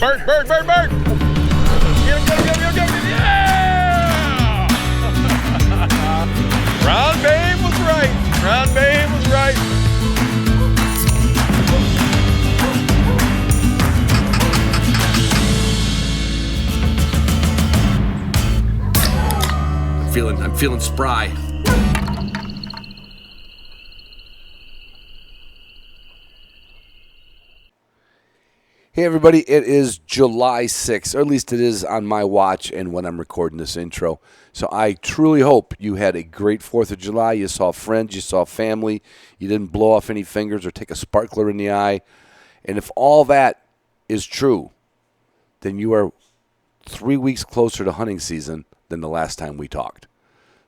Bert! Get him! Yeah! Ron Babe was right. I'm feeling spry. Hey everybody, it is July 6th, or at least it is on my watch and when I'm recording this intro. So I truly hope you had a great 4th of July. You saw friends, you saw family, you didn't blow off any fingers or take a sparkler in the eye. And if all that is true, then you are 3 weeks closer to hunting season than the last time we talked.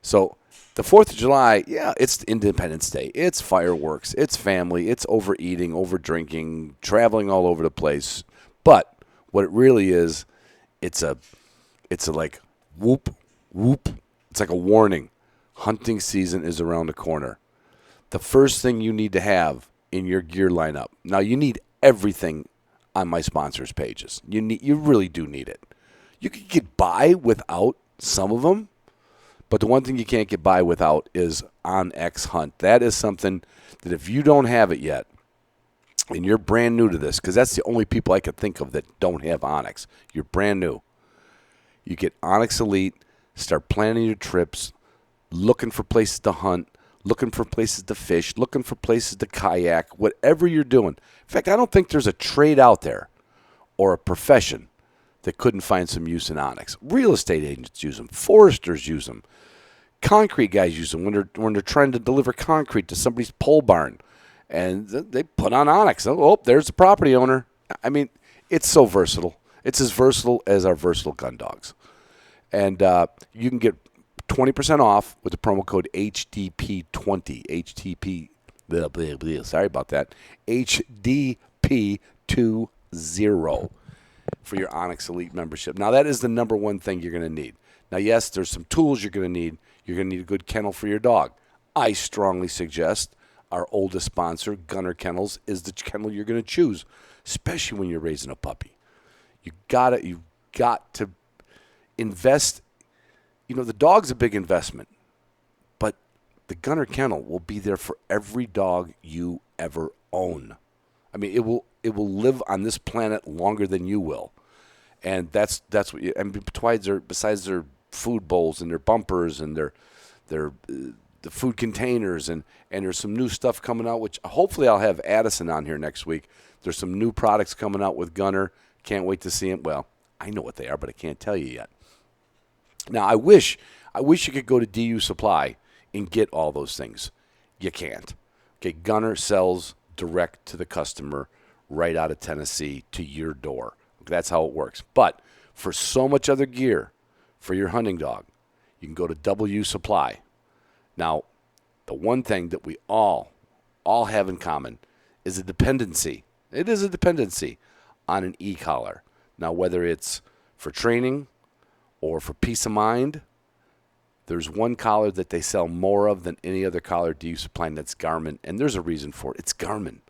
So the 4th of July, yeah, it's Independence Day. It's fireworks. It's family. It's overeating, overdrinking, traveling all over the place. But what it really is, it's a like whoop, whoop. It's like a warning. Hunting season is around the corner. The first thing you need to have in your gear lineup. Now, you need everything on my sponsors' pages. You really do need it. You can get by without some of them. But the one thing you can't get by without is OnX Hunt. That is something that if you don't have it yet, and you're brand new to this, because that's the only people I could think of that don't have OnX. You're brand new. You get OnX Elite, start planning your trips, looking for places to hunt, looking for places to fish, looking for places to kayak, whatever you're doing. In fact, I don't think there's a trade out there or a profession that couldn't find some use in OnX. Real estate agents use them. Foresters use them. Concrete guys use them when they're trying to deliver concrete to somebody's pole barn. And they put on OnX. Oh, there's the property owner. I mean, it's so versatile. It's as versatile as our versatile gun dogs. And you can get 20% off with the promo code HDP20. HDP, blah, blah, blah, sorry about that. HDP20 for your OnX Elite membership. Now, that is the number one thing you're going to need. Now, yes, there's some tools you're going to need. You're going to need a good kennel for your dog. I strongly suggest our oldest sponsor, Gunner Kennels, is the kennel you're going to choose, especially when you're raising a puppy. You've got to invest. You know, the dog's a big investment, but the Gunner Kennel will be there for every dog you ever own. I mean, it will live on this planet longer than you will. And that's what you, and besides their food bowls and their bumpers and their the food containers and there's some new stuff coming out, which hopefully I'll have Addison on here next week. There's some new products coming out with Gunner. Can't wait to see them. Well, I know what they are, but I can't tell you yet. Now, I wish you could go to DU Supply and get all those things. You can't. Okay, Gunner sells direct to the customer right out of Tennessee to your door. That's how it works. But for so much other gear for your hunting dog, you can go to W Supply. Now, the one thing that we all have in common is a dependency. It is a dependency on an e-collar. Now, whether it's for training or for peace of mind, there's one collar that they sell more of than any other collar DU Supply, and that's Garmin. And there's a reason for it. It's Garmin.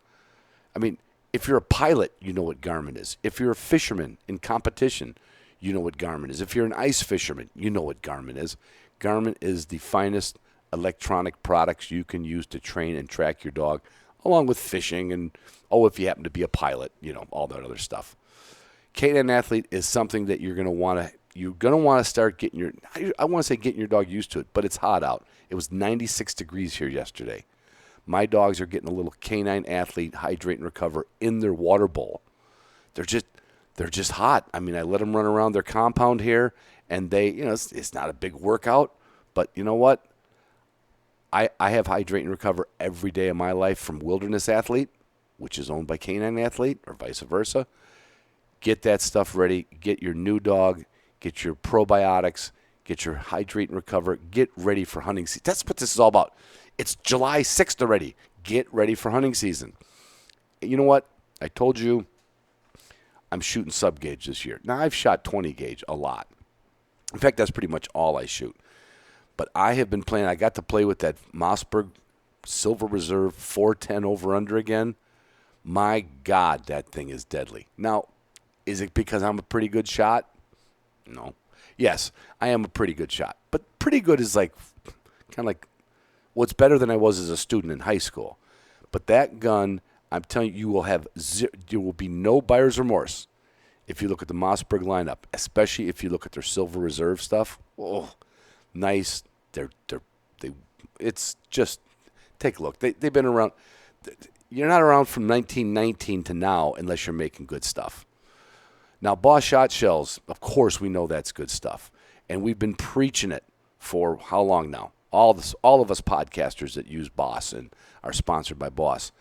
I mean, if you're a pilot, you know what Garmin is. If you're a fisherman in competition, you know what Garmin is. If you're an ice fisherman, you know what Garmin is. Garmin is the finest electronic products you can use to train and track your dog, along with fishing and, if you happen to be a pilot, all that other stuff. K9 Athlete is something that you're going to want to start getting getting your dog used to it, but it's hot out. It was 96 degrees here yesterday. My dogs are getting a little K9 Athlete Hydrate and Recover in their water bowl. They're just hot. I mean, I let them run around their compound here, and they, it's not a big workout, but you know what? I have Hydrate and Recover every day of my life from Wilderness Athlete, which is owned by K9 Athlete, or vice versa. Get that stuff ready. Get your new dog. Get your probiotics. Get your Hydrate and Recover. Get ready for hunting season. That's what this is all about. It's July 6th already. Get ready for hunting season. You know what? I told you I'm shooting sub-gauge this year. Now, I've shot 20 gauge a lot. In fact, that's pretty much all I shoot. But I have been playing. I got to play with that Mossberg Silver Reserve 410 over-under again. My God, that thing is deadly. Now, Is it because I'm a pretty good shot? No. Yes, I am a pretty good shot. But pretty good is like kind of like what's better than I was as a student in high school. But that gun, I'm telling you, there will be no buyer's remorse if you look at the Mossberg lineup, especially if you look at their Silver Reserve stuff. Oh, nice. It's just, take a look. They've been around. You're not around from 1919 to now unless you're making good stuff. Now, Boss shot shells, of course we know that's good stuff. And we've been preaching it for how long now? All of us podcasters that use Boss and are sponsored by Boss.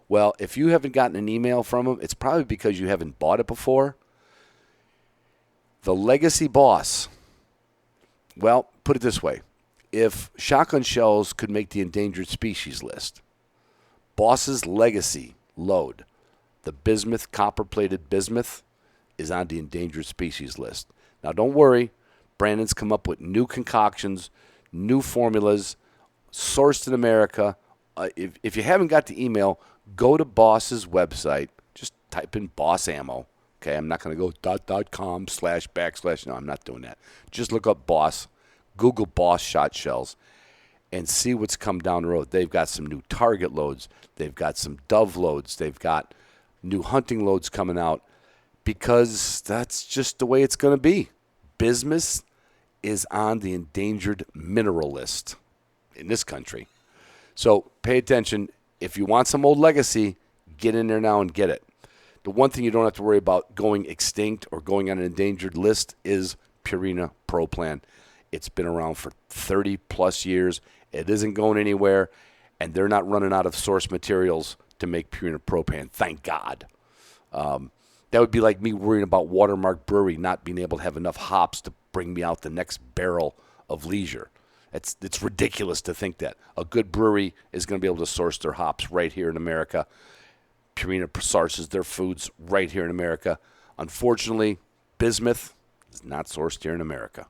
Well, if you haven't gotten an email from them, it's probably because you haven't bought it before. The Legacy Boss. Well, put it this way. If shotgun shells could make the endangered species list, Boss's Legacy load, the bismuth, copper-plated bismuth, is on the endangered species list. Now, don't worry. Brandon's come up with new concoctions, new formulas, sourced in America. If you haven't got the email, go to Boss's website. Just type in Boss Ammo. Okay, I'm not going to go .com // No, I'm not doing that. Just look up Boss, Google Boss shot shells, and see what's come down the road. They've got some new target loads. They've got some dove loads. They've got new hunting loads coming out because that's just the way it's going to be. Bismuth is on the endangered mineral list in this country. So pay attention. If you want some old Legacy, get in there now and get it. The one thing you don't have to worry about going extinct or going on an endangered list is Purina Pro Plan. It's been around for 30-plus years. It isn't going anywhere, and they're not running out of source materials to make Purina Pro Plan. Thank God. That would be like me worrying about Watermark Brewery not being able to have enough hops to bring me out the next barrel of Leisure. It's ridiculous to think that. A good brewery is going to be able to source their hops right here in America. Purina sources their foods right here in America. Unfortunately, bismuth is not sourced here in America.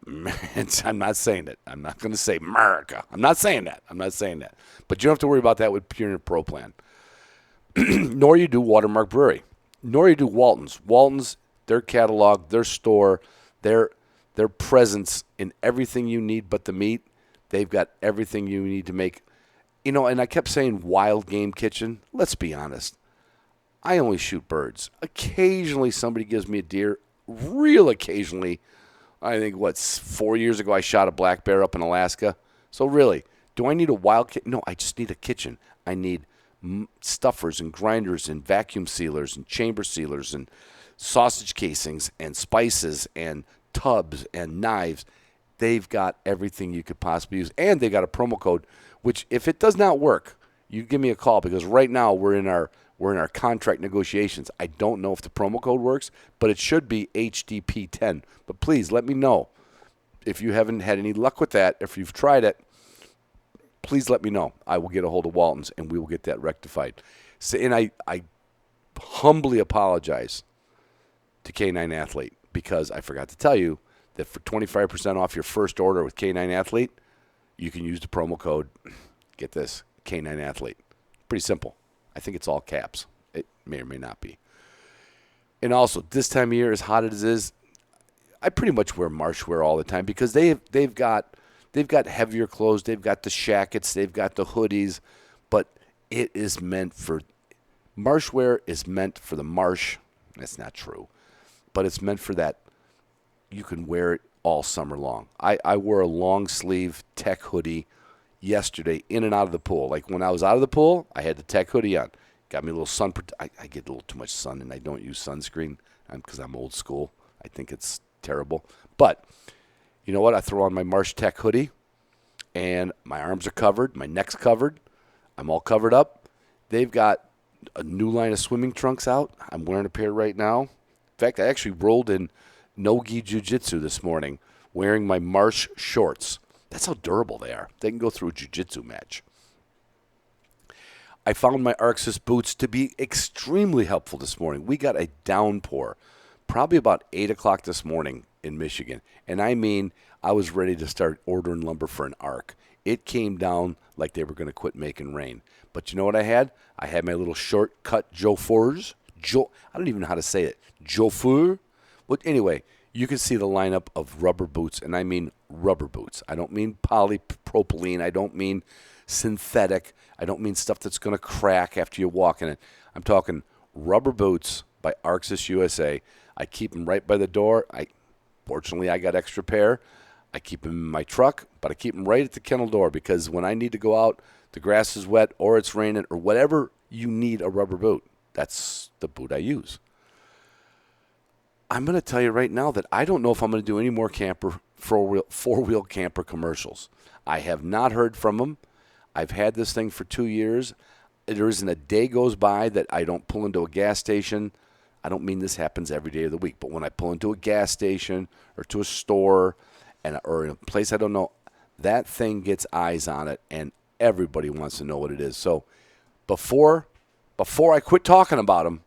I'm not saying that. I'm not going to say America. I'm not saying that. But you don't have to worry about that with Purina Pro Plan. Nor you do Watermark Brewery. Nor you do Walton's. Walton's, their catalog, their store, their presence in everything you need but the meat. They've got everything you need to make. You know, and I kept saying wild game kitchen. Let's be honest. I only shoot birds. Occasionally somebody gives me a deer. Real occasionally. I think, 4 years ago I shot a black bear up in Alaska. So really, do I need a wild kitchen? No, I just need a kitchen. I need stuffers and grinders and vacuum sealers and chamber sealers and sausage casings and spices and tubs and knives. They've got everything you could possibly use. And they got a promo code, which if it does not work, you give me a call because right now we're in our contract negotiations. I don't know if the promo code works, but it should be HDP10. But please let me know if you haven't had any luck with that. If you've tried it, please let me know. I will get a hold of Walton's and we will get that rectified. So, and I humbly apologize to K9 Athlete because I forgot to tell you that for 25% off your first order with K9 Athlete, you can use the promo code, get this, K9 Athlete. Pretty simple. I think it's all caps. It may or may not be. And also, this time of year, as hot as it is, I pretty much wear marsh wear all the time because they've got heavier clothes, they've got the shackets, they've got the hoodies, but it is meant for marsh wear is meant for the marsh. That's not true, but it's meant for that. You can wear it all summer long. I wore a long sleeve tech hoodie yesterday in and out of the pool. Like when I was out of the pool, I had the tech hoodie on. Got me a little sun. I get a little too much sun, and I don't use sunscreen because I'm old school. I think it's terrible. But you know what? I throw on my Marsh Tech hoodie, and my arms are covered. My neck's covered. I'm all covered up. They've got a new line of swimming trunks out. I'm wearing a pair right now. In fact, I actually rolled in no-gi jiu-jitsu this morning wearing my Marsh shorts. That's how durable they are. They can go through a jiu-jitsu match. I found my Arxis boots to be extremely helpful this morning. We got a downpour, probably about 8 o'clock this morning in Michigan. And I mean, I was ready to start ordering lumber for an arc. It came down like they were going to quit making rain. But you know what I had? I had my little short-cut Joe Forge I don't even know how to say it. Jofu? But anyway, you can see the lineup of rubber boots, and I mean rubber boots. I don't mean polypropylene. I don't mean synthetic. I don't mean stuff that's going to crack after you walk in it. I'm talking rubber boots by Arxis USA. I keep them right by the door. Fortunately, I got extra pair. I keep them in my truck, but I keep them right at the kennel door because when I need to go out, the grass is wet or it's raining or whatever you need a rubber boot. That's the boot I use. I'm going to tell you right now that I don't know if I'm going to do any more four-wheel camper commercials. I have not heard from them. I've had this thing for 2 years. There isn't a day goes by that I don't pull into a gas station. I don't mean this happens every day of the week, but when I pull into a gas station or to a store or in a place I don't know, that thing gets eyes on it, and everybody wants to know what it is. So before I quit talking about them,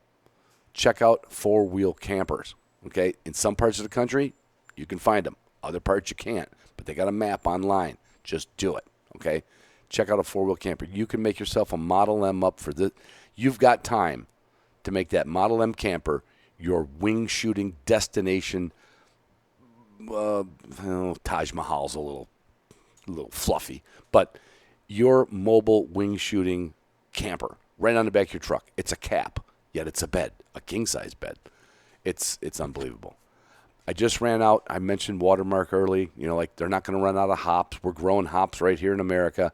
check out four-wheel campers. Okay, in some parts of the country, you can find them. Other parts you can't, but they got a map online. Just do it. Okay, check out a four-wheel camper. You can make yourself a Model M up for this. You've got time to make that Model M camper your wing shooting destination. Taj Mahal's a little fluffy, but your mobile wing shooting camper right on the back of your truck. It's a cap, yet it's a bed, a king-size bed. It's unbelievable. I just ran out. I mentioned Watermark early. You know, like they're not going to run out of hops. We're growing hops right here in America.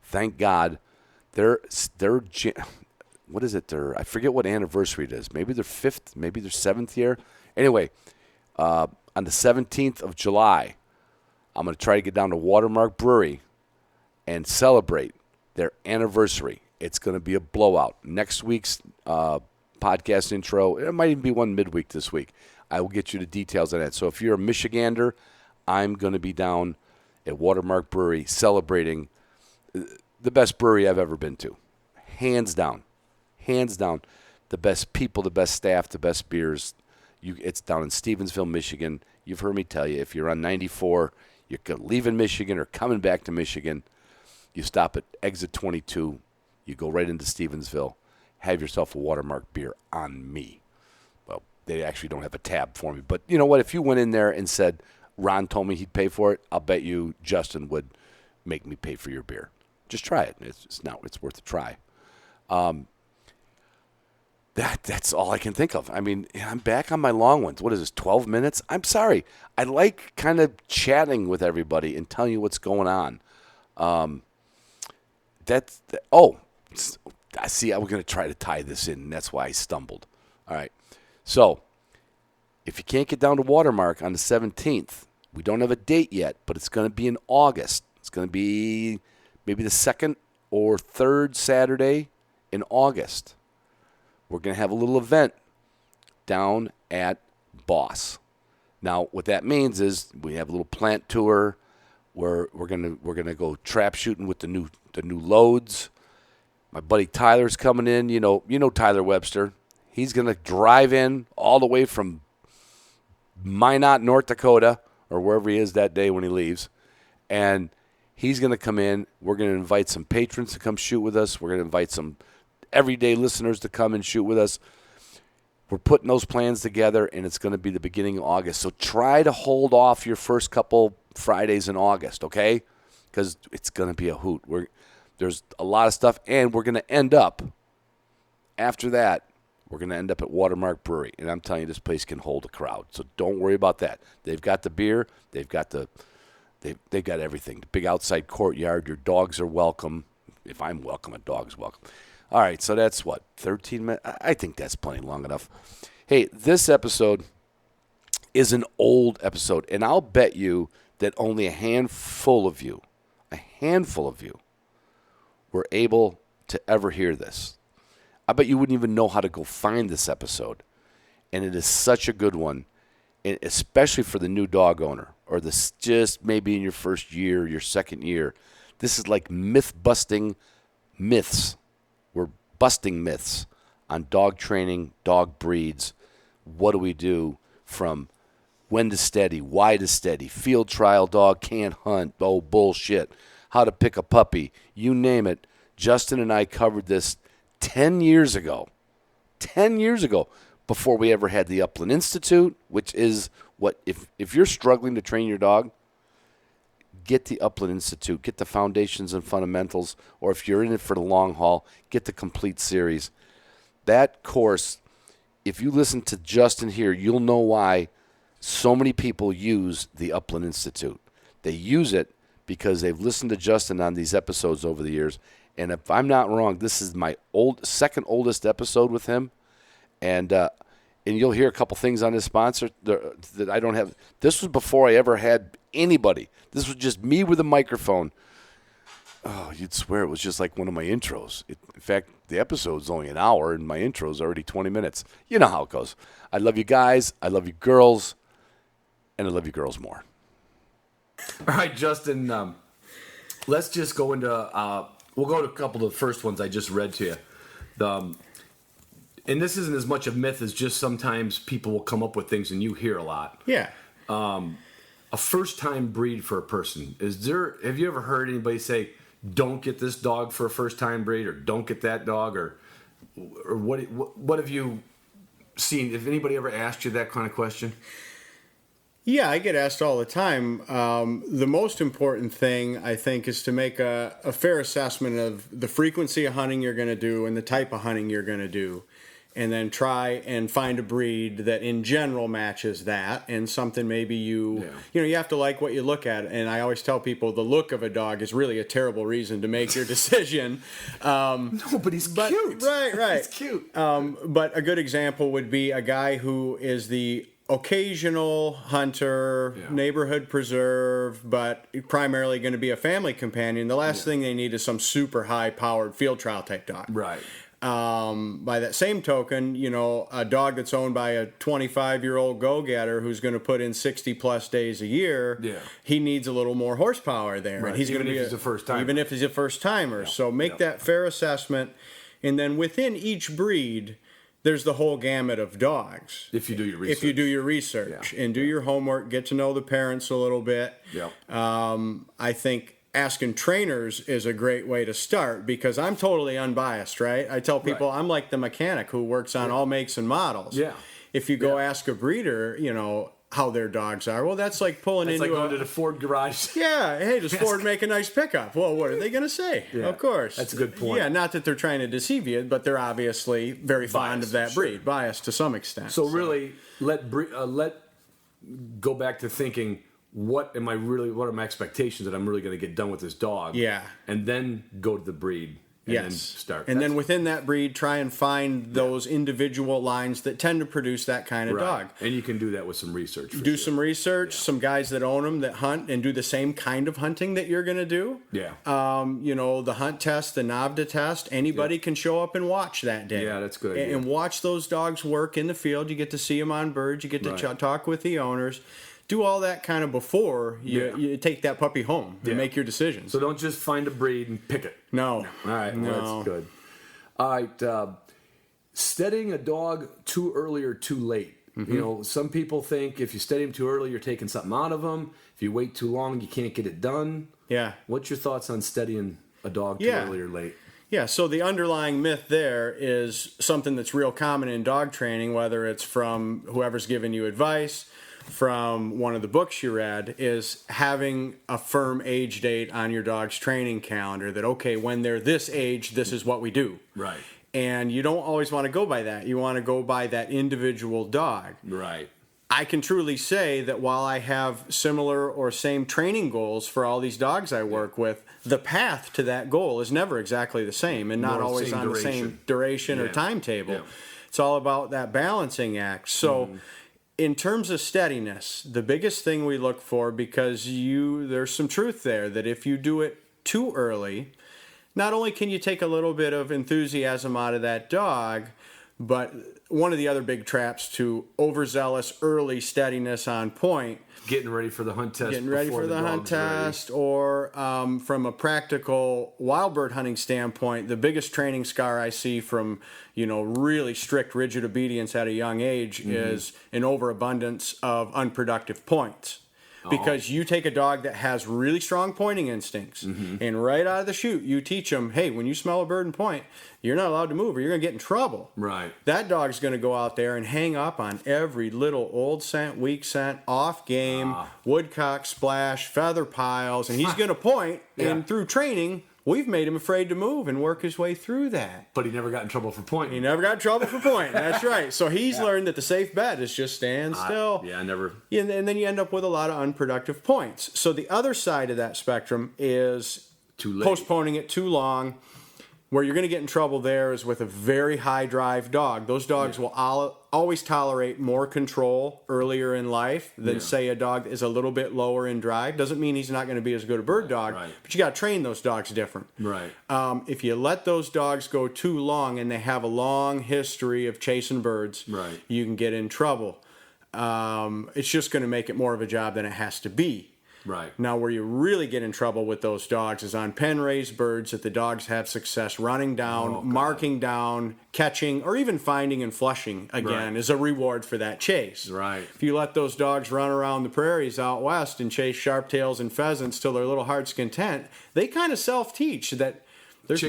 Thank God. They're what is it? I forget what anniversary it is. Maybe their 5th, maybe their 7th year. Anyway, on the 17th of July, I'm going to try to get down to Watermark Brewery and celebrate their anniversary. It's going to be a blowout. Next week's podcast intro, it might even be one midweek this week. I will get you the details on that. So if you're a Michigander, I'm going to be down at Watermark Brewery celebrating the best brewery I've ever been to. Hands down. The best people, the best staff, the best beers. It's down in Stevensville, Michigan. You've heard me tell you, if you're on 94, you're leaving Michigan or coming back to Michigan, you stop at exit 22, you go right into Stevensville, have yourself a Watermark beer on me. Well, they actually don't have a tab for me. But you know what? If you went in there and said, Ron told me he'd pay for it, I'll bet you Justin would make me pay for your beer. Just try it. It's worth a try. That's all I can think of. I mean, I'm back on my long ones. What is this, 12 minutes? I'm sorry. I like kind of chatting with everybody and telling you what's going on. I see. I was going to try to tie this in, and that's why I stumbled. All right. So, if you can't get down to Watermark on the 17th, we don't have a date yet, but it's going to be in August. It's going to be maybe the 2nd or 3rd Saturday in August. We're going to have a little event down at Boss. Now, what that means is we have a little plant tour where we're gonna go trap shooting with the new loads. My buddy Tyler's coming in. You know Tyler Webster. He's gonna drive in all the way from Minot, North Dakota, or wherever he is that day when he leaves, and he's gonna come in. We're gonna invite some patrons to come shoot with us. We're gonna invite some everyday listeners to come and shoot with us. We're putting those plans together, and it's going to be the beginning of August. So try to hold off your first couple Fridays in August, okay? Because it's going to be a hoot. There's a lot of stuff, and we're going to end up, after that, we're going to end up at Watermark Brewery. And I'm telling you, this place can hold a crowd. So don't worry about that. They've got the beer. They've got everything. The big outside courtyard. Your dogs are welcome. If I'm welcome, a dog's welcome. All right, so that's what, 13 minutes? I think that's plenty long enough. Hey, this episode is an old episode, and I'll bet you that only a handful of you were able to ever hear this. I bet you wouldn't even know how to go find this episode, and it is such a good one, and especially for the new dog owner or this just maybe in your first year, your second year. This is like myth-busting myths. We're busting myths on dog training, dog breeds. What do we do from when to steady, why to steady, field trial dog can't hunt, oh, bullshit, how to pick a puppy, you name it. Justin and I covered this 10 years ago. 10 years ago, before we ever had the Upland Institute, which is what, if you're struggling to train your dog, get the Upland Institute, get the foundations and fundamentals, or if you're in it for the long haul, get the complete series. That course, if you listen to Justin here, you'll know why so many people use the Upland Institute. They use it because they've listened to Justin on these episodes over the years. And if I'm not wrong, this is my second oldest episode with him. And you'll hear a couple things on his sponsor that I don't have. This was before I ever had anybody. This was just me with a microphone. Oh, you'd swear it was just like one of my intros. In fact, the episode's only an hour, and my intro's already 20 minutes. You know how it goes. I love you guys. I love you girls. And I love you girls more. All right, Justin, let's just go into we'll go to a couple of the first ones I just read to you. And this isn't as much a myth as just sometimes people will come up with things and you hear a lot. Yeah. A first-time breed for a person. Have you ever heard anybody say, don't get this dog for a first-time breed, or don't get that dog, or what have you seen? If anybody ever asked you that kind of question? Yeah, I get asked all the time. The most important thing, I think, is to make a fair assessment of the frequency of hunting you're going to do and the type of hunting you're going to do, and then try and find a breed that in general matches that, and something maybe you have to like what you look at. And I always tell people the look of a dog is really a terrible reason to make your decision. No, but he's cute. Right. He's cute. But a good example would be a guy who is the occasional hunter, neighborhood preserve, but primarily going to be a family companion. The last thing they need is some super high-powered field trial type dog. Right. By that same token, a dog that's owned by a 25-year-old go-getter who's going to put in 60-plus days a year, he needs a little more horsepower there. Right. And he's Even going to be if he's a first-timer. Even if he's a first-timer. So make that fair assessment. And then within each breed, there's the whole gamut of dogs. If you do your research. If you do your research and do your homework, get to know the parents a little bit. Yeah. I think asking trainers is a great way to start because I'm totally unbiased, right? I tell people I'm like the mechanic who works on all makes and models. Yeah. If you go ask a breeder, how their dogs are, well, that's like pulling It's into like going to the Ford garage. Yeah, hey, does Ford make a nice pickup? Well, what are they going to say? Yeah, Of course. that's a good point. Yeah, not that they're trying to deceive you, but they're obviously very fond of that breed, biased to some extent. So really, let go back to thinking, what are my expectations that I'm really going to get done with this dog? Yeah. And then go to the breed. And then start. And then within that breed, try and find those individual lines that tend to produce that kind of dog. And you can do that with some research. Some research, some guys that own them that hunt and do the same kind of hunting that you're going to do. Yeah. The hunt test, the NAVDA test, anybody can show up and watch that day. Yeah, that's a good idea. And watch those dogs work in the field. You get to see them on birds. You get to talk with the owners. Do all that kind of before you take that puppy home and make your decisions. So don't just find a breed and pick it. No. All right. No. Well, that's good. All right. Steadying a dog too early or too late. Mm-hmm. Some people think if you steady him too early, you're taking something out of him. If you wait too long, you can't get it done. Yeah. What's your thoughts on steadying a dog too early or late? Yeah, so the underlying myth there is something that's real common in dog training, whether it's from whoever's giving you advice, from one of the books you read, is having a firm age date on your dog's training calendar that, okay, when they're this age, this is what we do. Right. And you don't always want to go by that. You want to go by that individual dog. Right. I can truly say that while I have similar or same training goals for all these dogs I work with, the path to that goal is never exactly the same and not always on the same duration or timetable. Yeah. It's all about that balancing act. So in terms of steadiness, the biggest thing we look for, because there's some truth there, that if you do it too early, not only can you take a little bit of enthusiasm out of that dog, but one of the other big traps to overzealous early steadiness on point, getting ready for the hunt test, or from a practical wild bird hunting standpoint, the biggest training scar I see from really strict, rigid obedience at a young age is an overabundance of unproductive points. Because you take a dog that has really strong pointing instincts, and right out of the chute, you teach them, hey, when you smell a bird and point, you're not allowed to move or you're going to get in trouble. Right. That dog's going to go out there and hang up on every little old scent, weak scent, off game, woodcock splash, feather piles, and he's going to point, and through training, we've made him afraid to move and work his way through that. But he never got in trouble for pointing. He never got in trouble for pointing. That's right. So he's learned that the safe bet is just stand still. Yeah, I never. And then you end up with a lot of unproductive points. So the other side of that spectrum is Too late. postponing it too long. Where you're going to get in trouble there is with a very high drive dog. Those dogs will always tolerate more control earlier in life than, say, a dog that is a little bit lower in drive. Doesn't mean he's not going to be as good a bird dog, but you got to train those dogs different. Right. If you let those dogs go too long and they have a long history of chasing birds, you can get in trouble. It's just going to make it more of a job than it has to be. Right. Now, where you really get in trouble with those dogs is on pen-raised birds that the dogs have success running down, marking down, catching, or even finding and flushing again is a reward for that chase. Right. If you let those dogs run around the prairies out west and chase sharptails and pheasants till their little heart's content, they kind of self-teach that there's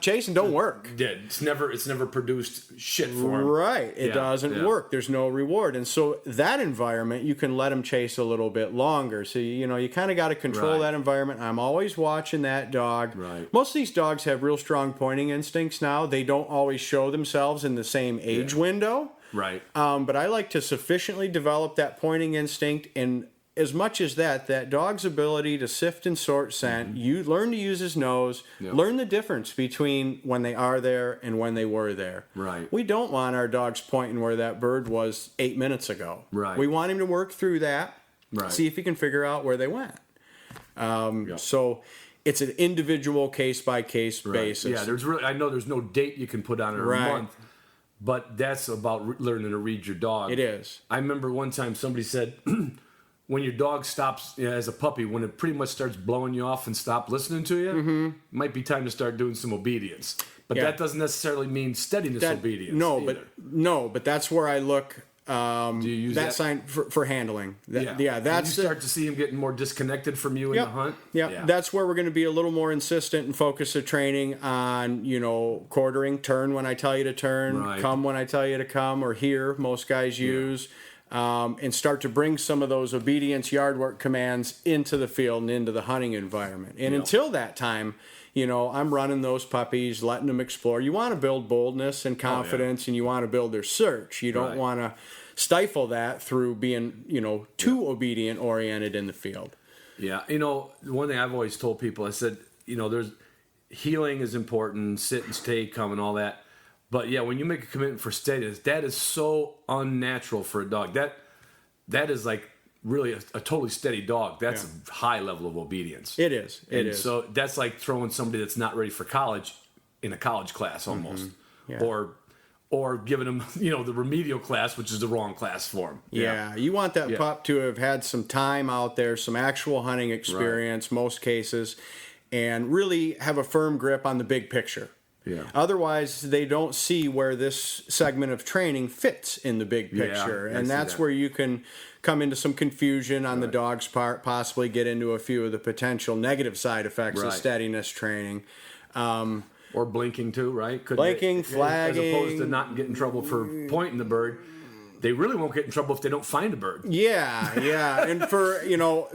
chasing don't work. It's never produced shit for them. Right. It doesn't work. There's no reward. And so that environment, you can let them chase a little bit longer. So, you kind of got to control that environment. I'm always watching that dog. Right. Most of these dogs have real strong pointing instincts now. They don't always show themselves in the same age window. Right. But I like to sufficiently develop that pointing instinct, and as much as that dog's ability to sift and sort scent, you learn to use his nose, learn the difference between when they are there and when they were there. Right. We don't want our dogs pointing where that bird was 8 minutes ago. Right. We want him to work through that, Right. see if he can figure out where they went. So it's an individual case-by-case basis. Yeah, I know there's no date you can put on it or a month, but that's about learning to read your dog. It is. I remember one time somebody said, when your dog stops as a puppy, when it pretty much starts blowing you off and stop listening to you, it might be time to start doing some obedience. But that doesn't necessarily mean steadiness obedience. No, but that's where I look. Do you use that sign for handling? That's when you start to see him getting more disconnected from you in the hunt. Yeah, that's where we're going to be a little more insistent and focus the training on, quartering, turn when I tell you to turn, come when I tell you to come, or here most guys use. And start to bring some of those obedience yard work commands into the field and into the hunting environment. And until that time, I'm running those puppies, letting them explore. You want to build boldness and confidence, and you want to build their search. You don't want to stifle that through being, too obedient oriented in the field. Yeah. One thing I've always told people, I said, there's healing is important, sit and stay, come, and all that. But yeah, when you make a commitment for steadiness, that is so unnatural for a dog. That is like really a totally steady dog. That's a high level of obedience. It is. It is. So that's like throwing somebody that's not ready for college in a college class almost, or giving them the remedial class, which is the wrong class for them. Yeah, you want that pup to have had some time out there, some actual hunting experience, most cases, and really have a firm grip on the big picture. Yeah. Otherwise, they don't see where this segment of training fits in the big picture. And that's where you can come into some confusion on the dog's part, possibly get into a few of the potential negative side effects of steadiness training. Or blinking too, right? Blinking, flagging. As opposed to not getting in trouble for pointing the bird. They really won't get in trouble if they don't find a bird. Yeah. And for,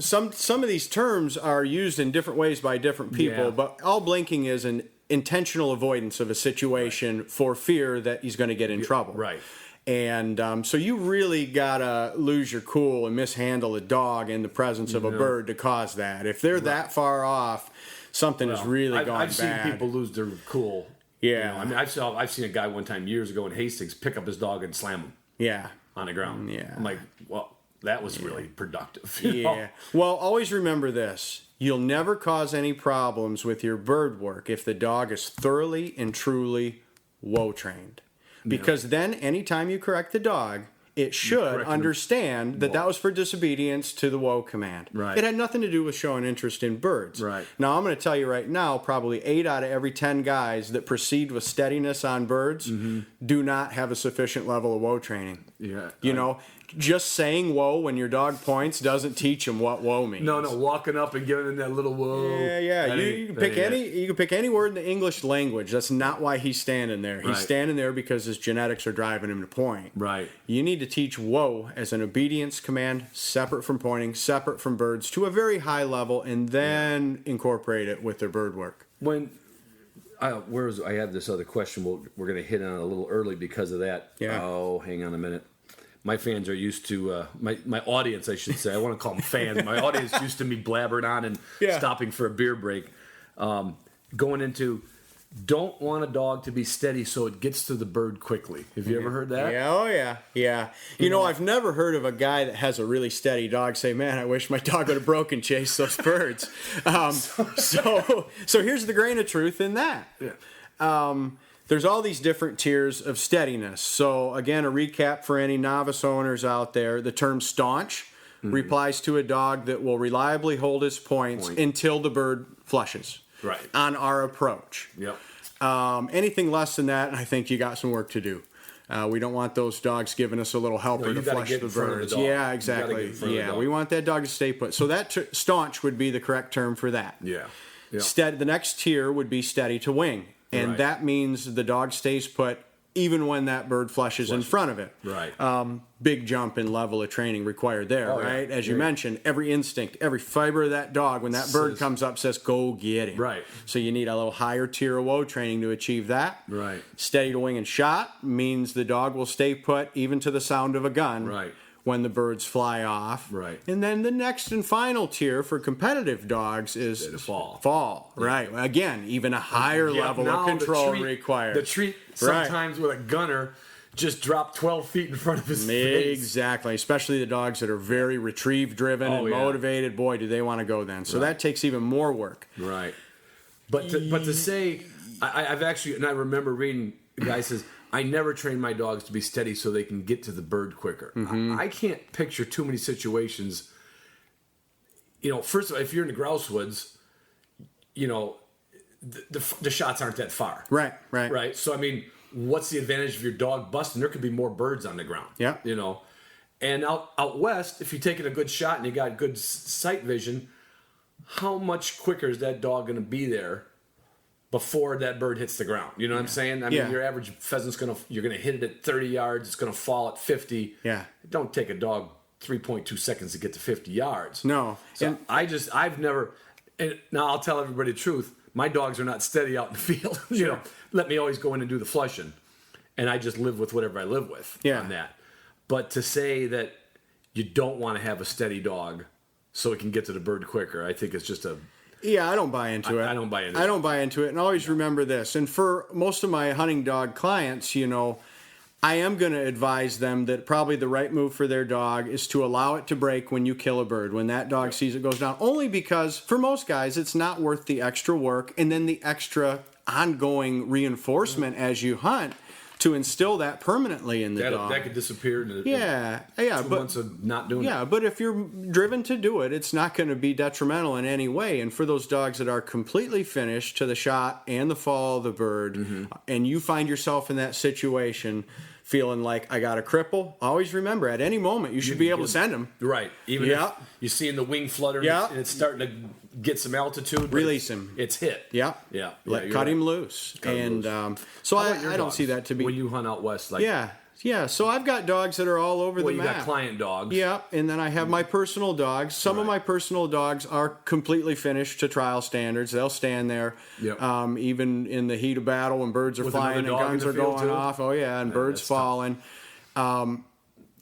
some of these terms are used in different ways by different people, but all blinking is an intentional avoidance of a situation for fear that he's going to get in trouble. Right. And so you really got to lose your cool and mishandle a dog in the presence of a bird to cause that. If they're that far off, something is really gone bad. I've seen people lose their cool. Yeah. I've seen a guy one time years ago in Hastings pick up his dog and slam him. Yeah. On the ground. Yeah. I'm like, well, that was really productive. Yeah. Well, always remember this. You'll never cause any problems with your bird work if the dog is thoroughly and truly woe trained. Because then anytime you correct the dog, it should corrected him. understand that that was for disobedience to the whoa command. Right. It had nothing to do with showing interest in birds. Right. Now, I'm going to tell you right now, probably 8 out of every 10 guys that proceed with steadiness on birds do not have a sufficient level of whoa training. Yeah. You know, just saying whoa when your dog points doesn't teach him what whoa means. No, walking up and giving him that little whoa. Yeah. That You ain't- can that pick ain't any. it. You can pick any word in the English language. That's not why he's standing there. He's Right. standing there because his genetics are driving him to point. Right. You need to teach whoa as an obedience command, separate from pointing, separate from birds, to a very high level, and then incorporate it with their bird work. When I have this other question we're going to hit on a little early because of that. Yeah. Oh, hang on a minute. My fans are used to my audience, I should say. I want to call them fans. My audience used to me blabbering on and Yeah. stopping for a beer break. Going into don't want a dog to be steady so it gets to the bird quickly. Have you ever heard that? Yeah, oh yeah. You know, I've never heard of a guy that has a really steady dog say, "Man, I wish my dog would have broken chased those birds." So here's the grain of truth in that. There's all these different tiers of steadiness. So again, a recap for any novice owners out there: the term staunch replies to a dog that will reliably hold his points until the bird flushes. Right. On our approach. Yep. Anything less than that, I think you got some work to do. We don't want those dogs giving us a little helper you to gotta flush get the in front of the birds. dog. Yeah, You gotta exactly. get in front of the Yeah, dog. we want that dog to stay put. So that staunch would be the correct term for that. Yeah. The next tier would be steady to wing, and Right. that means the dog stays put even when that bird flushes in front of it. Right. Big jump in level of training required there, Oh, yeah. right? As you mentioned, every instinct, every fiber of that dog, when that bird comes up, says, "Go get him." Right. So you need a little higher tier of whoa training to achieve that. Right. Steady to wing and shot means the dog will stay put even to the sound of a gun. Right. When the birds fly off. Right. And then the next and final tier for competitive dogs is fall. Fall. Right. Again, even a higher level of now the control treat- required. The treat sometimes with a gunner just dropped 12 feet in front of his face. Exactly, especially the dogs that are very retrieve driven and yeah. motivated. Boy, do they want to go then. So that takes even more work. Right. But to say, I've actually, and I remember reading, the guy says, I never train my dogs to be steady so they can get to the bird quicker. I can't picture too many situations. You know, first of all, if you're in the grouse woods, you know, the shots aren't that far. Right. Right. So, I mean, what's the advantage of your dog busting? There could be more birds on the ground. Yeah. You know, and out west, if you're taking a good shot and you got good sight vision, how much quicker is that dog going to be there before that bird hits the ground? You know what I'm saying? I mean, Yeah. your average pheasant's you're going to hit it at 30 yards. It's going to fall at 50. Yeah. It don't take a dog 3.2 seconds to get to 50 yards. No. So I've never, and now I'll tell everybody the truth. My dogs are not steady out in the field. You know, let me always go in and do the flushing, and I just live with whatever I live with on that. But to say that you don't want to have a steady dog so it can get to the bird quicker, I think it's just a. Yeah, I don't buy into it. I don't buy into it. I don't buy into it. And always remember this. And for most of my hunting dog clients, you know, I am going to advise them that probably the right move for their dog is to allow it to break when you kill a bird, when that dog sees it goes down. Only because for most guys, it's not worth the extra work and then the extra ongoing reinforcement as you hunt to instill that permanently in the dog. That could disappear in Yeah, 2 but months of not doing it. yeah, but if you're driven to do it, it's not going to be detrimental in any way. And for those dogs that are completely finished to the shot and the fall of the bird, and you find yourself in that situation feeling like I got a cripple, always remember at any moment you should be able to send them. Right. Even Yeah. if you're seeing the wing flutter Yeah. and it's starting to get some altitude, but Release him. It's hit. Yeah, Yeah. Let you're cut right. him loose. Cut him And loose. so How about your I don't dogs? see that to be. When you hunt out west, like Yeah. So I've got dogs that are all over well, the you map. got client dogs. Yeah, and then I have my personal dogs. Some of my personal dogs are completely finished to trial standards. They'll stand there, Yep. even in the heat of battle when birds are With flying and another dog in guns the are field, going too? off. Oh yeah, and birds that's tough. falling.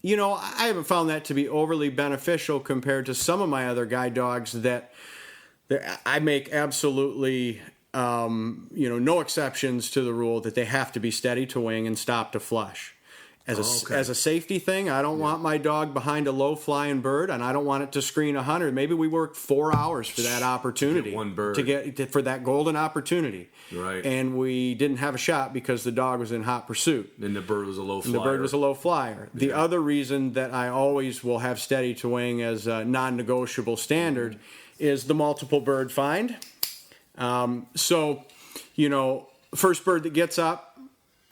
You know, I haven't found that to be overly beneficial compared to some of my other guide dogs that I make absolutely, no exceptions to the rule that they have to be steady to wing and stop to flush. as a safety thing. I don't want my dog behind a low flying bird, and I don't want it to screen 100. Maybe we worked 4 hours for that opportunity, one bird. for that golden opportunity, Right. And we didn't have a shot because the dog was in hot pursuit. And the bird was a low flyer. And the bird was a low flyer. The other reason that I always will have steady to wing as a non-negotiable standard is the multiple bird find. So, first bird that gets up,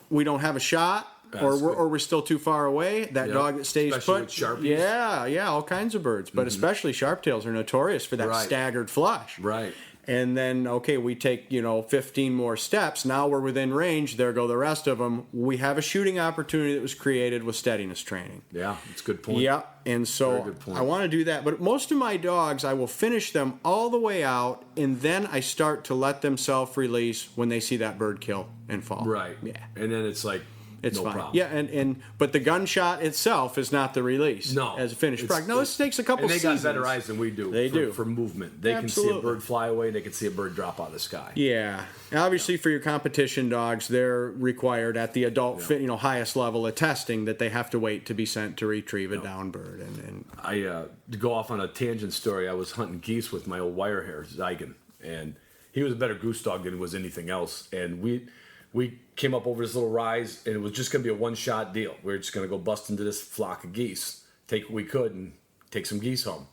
we don't have a shot. Or we're still too far away. That dog that stays Especially put. with Sharpies. Yeah, all kinds of birds, but especially sharptails are notorious for that Right. staggered flush. Right. And then, we take 15 more steps. Now we're within range. There go the rest of them. We have a shooting opportunity that was created with steadiness training. Yeah, that's a good point. Yeah, and Very so good point. I want to do that. But most of my dogs, I will finish them all the way out, and then I start to let them self-release when they see that bird kill and fall. Right. Yeah. And then it's like, It's no fine. problem. Yeah, but the gunshot itself is not the release. No. As a finished It's- product. No, this takes a couple And they seasons. got better eyes than we do. They for, do. For movement. They can see Absolutely. a bird fly away. They can see a bird drop out of the sky. Yeah. And obviously, for your competition dogs, they're required at the adult, highest level of testing that they have to wait to be sent to retrieve a down bird. And I to go off on a tangent story. I was hunting geese with my old wire hair Zygon, and he was a better goose dog than he was anything else. And we came up over this little rise, and it was just going to be a one-shot deal. We were just going to go bust into this flock of geese, take what we could, and take some geese home.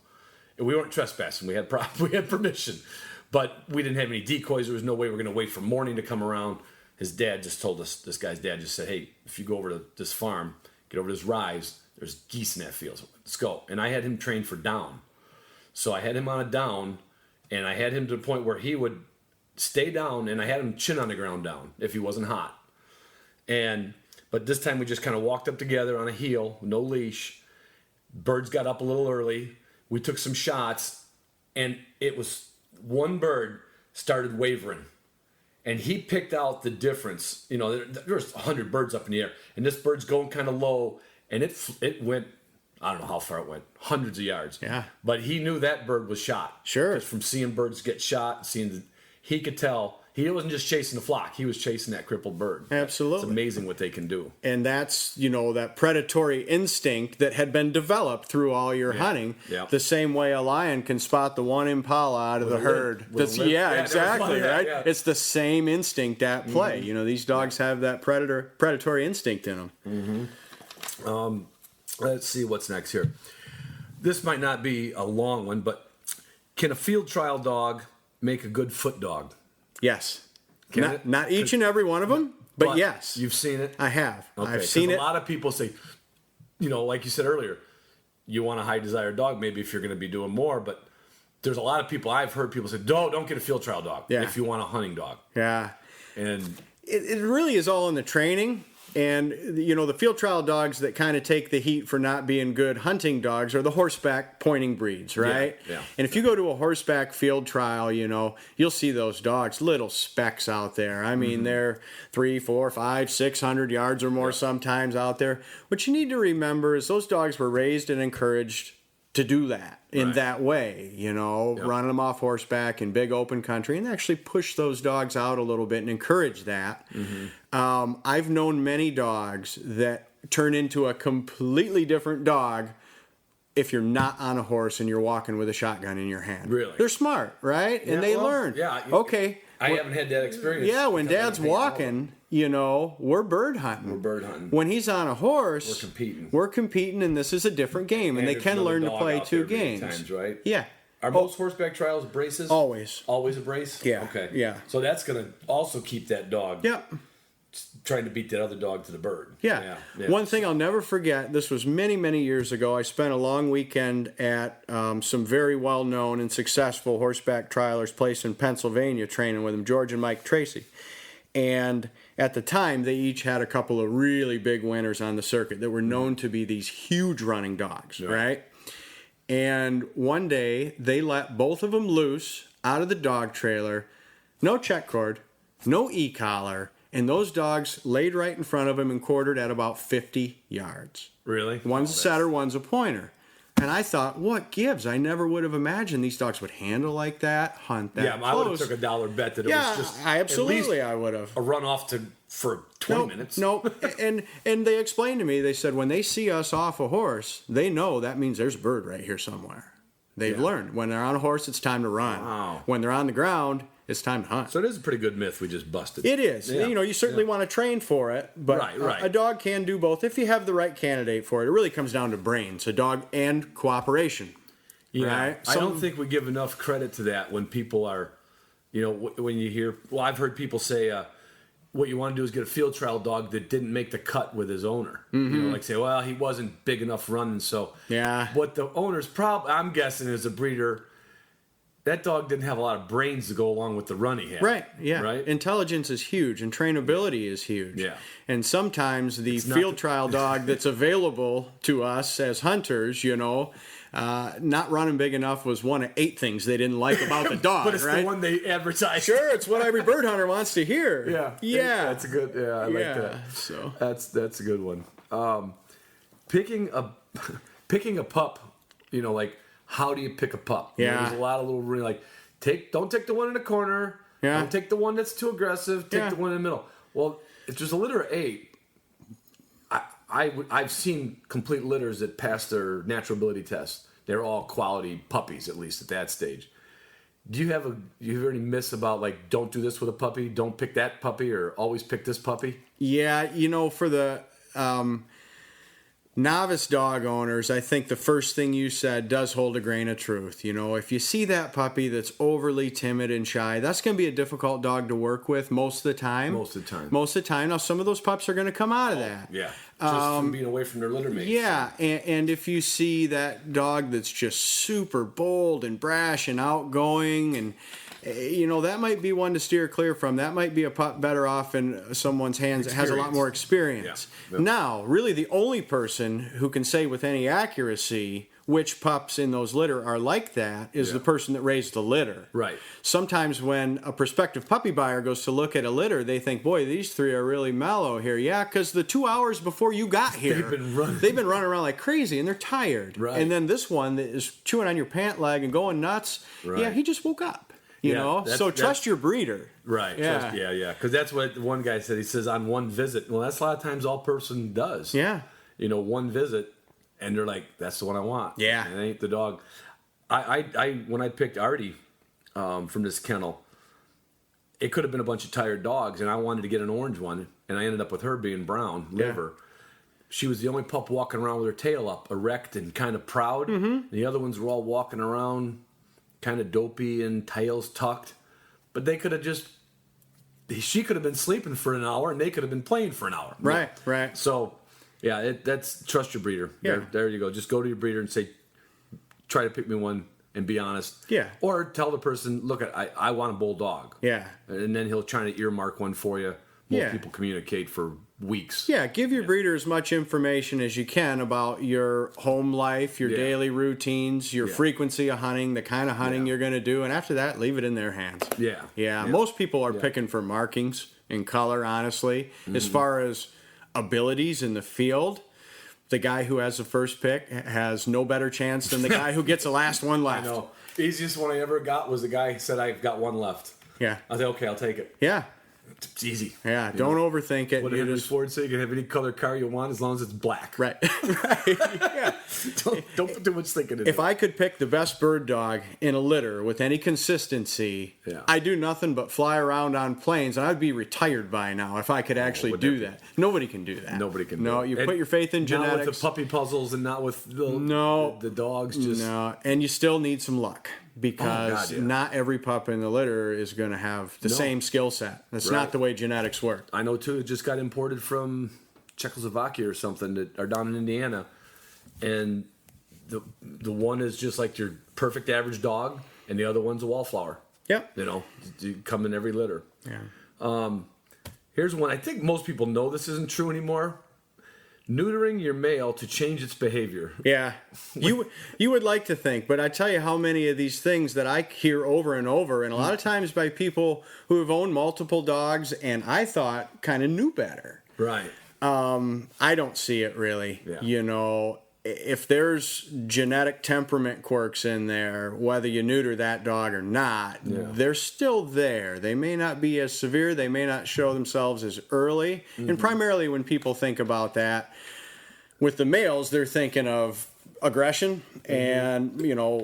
And we weren't trespassing. We had we had permission, but we didn't have any decoys. There was no way we were going to wait for morning to come around. His dad just told us. This guy's dad just said, "Hey, if you go over to this farm, get over this rise. There's geese in that field. So let's go." And I had him trained for down, so I had him on a down, and I had him to the point where he would stay down, and I had him chin on the ground down if he wasn't hot. But this time we just kind of walked up together on a heel, no leash. Birds got up a little early. We took some shots, and it was one bird started wavering, and he picked out the difference. There was 100 birds up in the air, and this bird's going kind of low, and it went. I don't know how far it went, hundreds of yards. Yeah. But he knew that bird was shot. Sure. Just from seeing birds get shot, he could tell. He wasn't just chasing the flock. He was chasing that crippled bird. Absolutely. It's amazing what they can do. And that's, that predatory instinct that had been developed through all your hunting. Yeah. The same way a lion can spot the one impala out of the herd. Yeah, exactly, right? Yeah. It's the same instinct at play. These dogs have that predatory instinct in them. Let's see what's next here. This might not be a long one, but can a field trial dog make a good foot dog? Yes. Can it? Not each and every one of them, but yes. You've seen it? I have. Okay, I've seen it. A lot of people say, like you said earlier, you want a high desire dog maybe if you're going to be doing more, but there's a lot of people, I've heard people say, don't get a field trial dog if you want a hunting dog. Yeah. And it really is all in the training. And, the field trial dogs that kind of take the heat for not being good hunting dogs are the horseback pointing breeds, right? Yeah. And if you go to a horseback field trial, you'll see those dogs, little specks out there. I mean, they're 300, 400, 500, 600 yards or more sometimes out there. What you need to remember is those dogs were raised and encouraged to do that in that way, running them off horseback in big open country, and actually push those dogs out a little bit and encourage that. I've known many dogs that turn into a completely different dog if you're not on a horse and you're walking with a shotgun in your hand. Really? They're smart, right? And they learn. Yeah. Okay. I haven't had that experience. Yeah, when Dad's walking, we're bird hunting. We're bird hunting. When he's on a horse, We're competing. And this is a different game, and they there's can another learn to dog play out two there many games. times, right? Yeah. Are most horseback trials braces? Always. Always a brace? Yeah, Okay. yeah. So that's going to also keep that dog Yep. trying to beat that other dog to the bird. Yeah. One thing I'll never forget, this was many, many years ago. I spent a long weekend at some very well-known and successful horseback trialers' place in Pennsylvania training with them, George and Mike Tracy. And at the time, they each had a couple of really big winners on the circuit that were known to be these huge running dogs, right? And one day, they let both of them loose out of the dog trailer, no check cord, no e-collar, and those dogs laid right in front of him and quartered at about 50 yards. Really? One's a setter, one's a pointer. And I thought, what gives? I never would have imagined these dogs would handle like that, hunt that Yeah, I would have close. took a dollar bet that it Yeah, was just I absolutely, at I would have. least a run off for 20 minutes. No, and they explained to me. They said when they see us off a horse, they know that means there's a bird right here somewhere. They've learned when they're on a horse, it's time to run. Wow. When they're on the ground, it's time to hunt. So it is a pretty good myth we just busted. It is. Yeah. You know, you certainly want to train for it, but Right. a dog can do both if you have the right candidate for it. It really comes down to brains, a dog, and cooperation. Yeah, Right? I don't think we give enough credit to that when people are, when you hear. Well, I've heard people say, what you want to do is get a field trial dog that didn't make the cut with his owner. Like say, well, he wasn't big enough running, so. Yeah. What the owner's problem, I'm guessing, as a breeder, that dog didn't have a lot of brains to go along with the run he had. Right. Yeah. Right. Intelligence is huge, and trainability is huge. Yeah. And sometimes the not field the- trial dog that's available to us as hunters, not running big enough was one of 8 things they didn't like about the dog. But it's right? the one they advertise. Sure, it's what every bird hunter wants to hear. Yeah. That's a good. Yeah, I like that. So That's a good one. Picking a pup. Like how do you pick a pup? Yeah. There's a lot of little like don't take the one in the corner. Yeah. Don't take the one that's too aggressive. Take Yeah. the one in the middle. Well, if there's a litter of 8, I've seen complete litters that pass their natural ability test. They're all quality puppies, at least at that stage. Do you have any myths about like don't do this with a puppy, don't pick that puppy, or always pick this puppy? yeah, for the novice dog owners, I think the first thing you said does hold a grain of truth. If you see that puppy that's overly timid and shy, that's going to be a difficult dog to work with most of the time. Most of the time. Now, some of those pups are going to come out of that. Yeah, just from being away from their litter mates. Yeah, and if you see that dog that's just super bold and brash and outgoing and that might be one to steer clear from. That might be a pup better off in someone's hands that has a lot more experience. Yeah. Now, really the only person who can say with any accuracy which pups in those litter are like that is the person that raised the litter. Right. Sometimes when a prospective puppy buyer goes to look at a litter, they think, boy, these 3 are really mellow here. Yeah, because the 2 hours before you got here, they've been running around like crazy and they're tired. Right. And then this one that is chewing on your pant leg and going nuts, Right. he just woke up. That's- Trust your breeder. Right. Yeah. Yeah. Because that's what one guy said. He says on one visit. Well, that's a lot of times all person does. Yeah. One visit, and they're like, "That's the one I want." Yeah. And it ain't the dog. I when I picked Artie from this kennel, it could have been a bunch of tired dogs, and I wanted to get an orange one, and I ended up with her being brown liver. She was the only pup walking around with her tail up, erect and kind of proud. Mm-hmm. The other ones were all walking around, kind of dopey and tails tucked. But they could have she could have been sleeping for an hour, and they could have been playing for an hour. Right, right. So, yeah, that's trust your breeder. Yeah. There you go. Just go to your breeder and say, try to pick me one and be honest. Yeah. Or tell the person, look, I want a bulldog. Yeah. And then he'll try to earmark one for you. Most Yeah. people communicate for weeks. Yeah, give your breeder as much information as you can about your home life, your Yeah. daily routines, your Yeah. frequency of hunting, the kind of hunting Yeah. you're going to do, and after that, leave it in their hands. Yeah. Yeah, most people are picking for markings and color, honestly. Mm-hmm. As far as abilities in the field, the guy who has the first pick has no better chance than the guy who gets the last one left. No. The easiest one I ever got was the guy who said, I've got one left. Yeah. I said, okay, I'll take it. Yeah. It's easy. Yeah. Don't overthink it. What You did Henry just- Ford say? You can have any color car you want as long as it's black. Right. Right. Yeah. Don't put too much thinking in If it. I could pick the best bird dog in a litter with any consistency, Yeah. I do nothing but fly around on planes, and I'd be retired by now if I could actually do that. Nobody can do that. Nobody can No, do it. you And put your faith in Not genetics. with the puppy puzzles and not with No. the dogs. Just No, and you still need some luck because yeah. not every pup in the litter is going to have the same skill set. That's Right. not the way genetics work. I know too. It just got imported from Czechoslovakia or something that are down in Indiana, and the one is just like your perfect average dog, and the other one's a wallflower. Yep. You come in every litter. Yeah. Here's one. I think most people know this isn't true anymore. Neutering your male to change its behavior. Yeah, you would like to think, but I tell you how many of these things that I hear over and over, and a lot of times by people who have owned multiple dogs, and I thought kind of knew better. Right. I don't see it really. Yeah. You know, if there's genetic temperament quirks in there, whether you neuter that dog or not, they're still there. They may not be as severe. They may not show themselves as early. And primarily when people think about that, with the males, they're thinking of aggression and,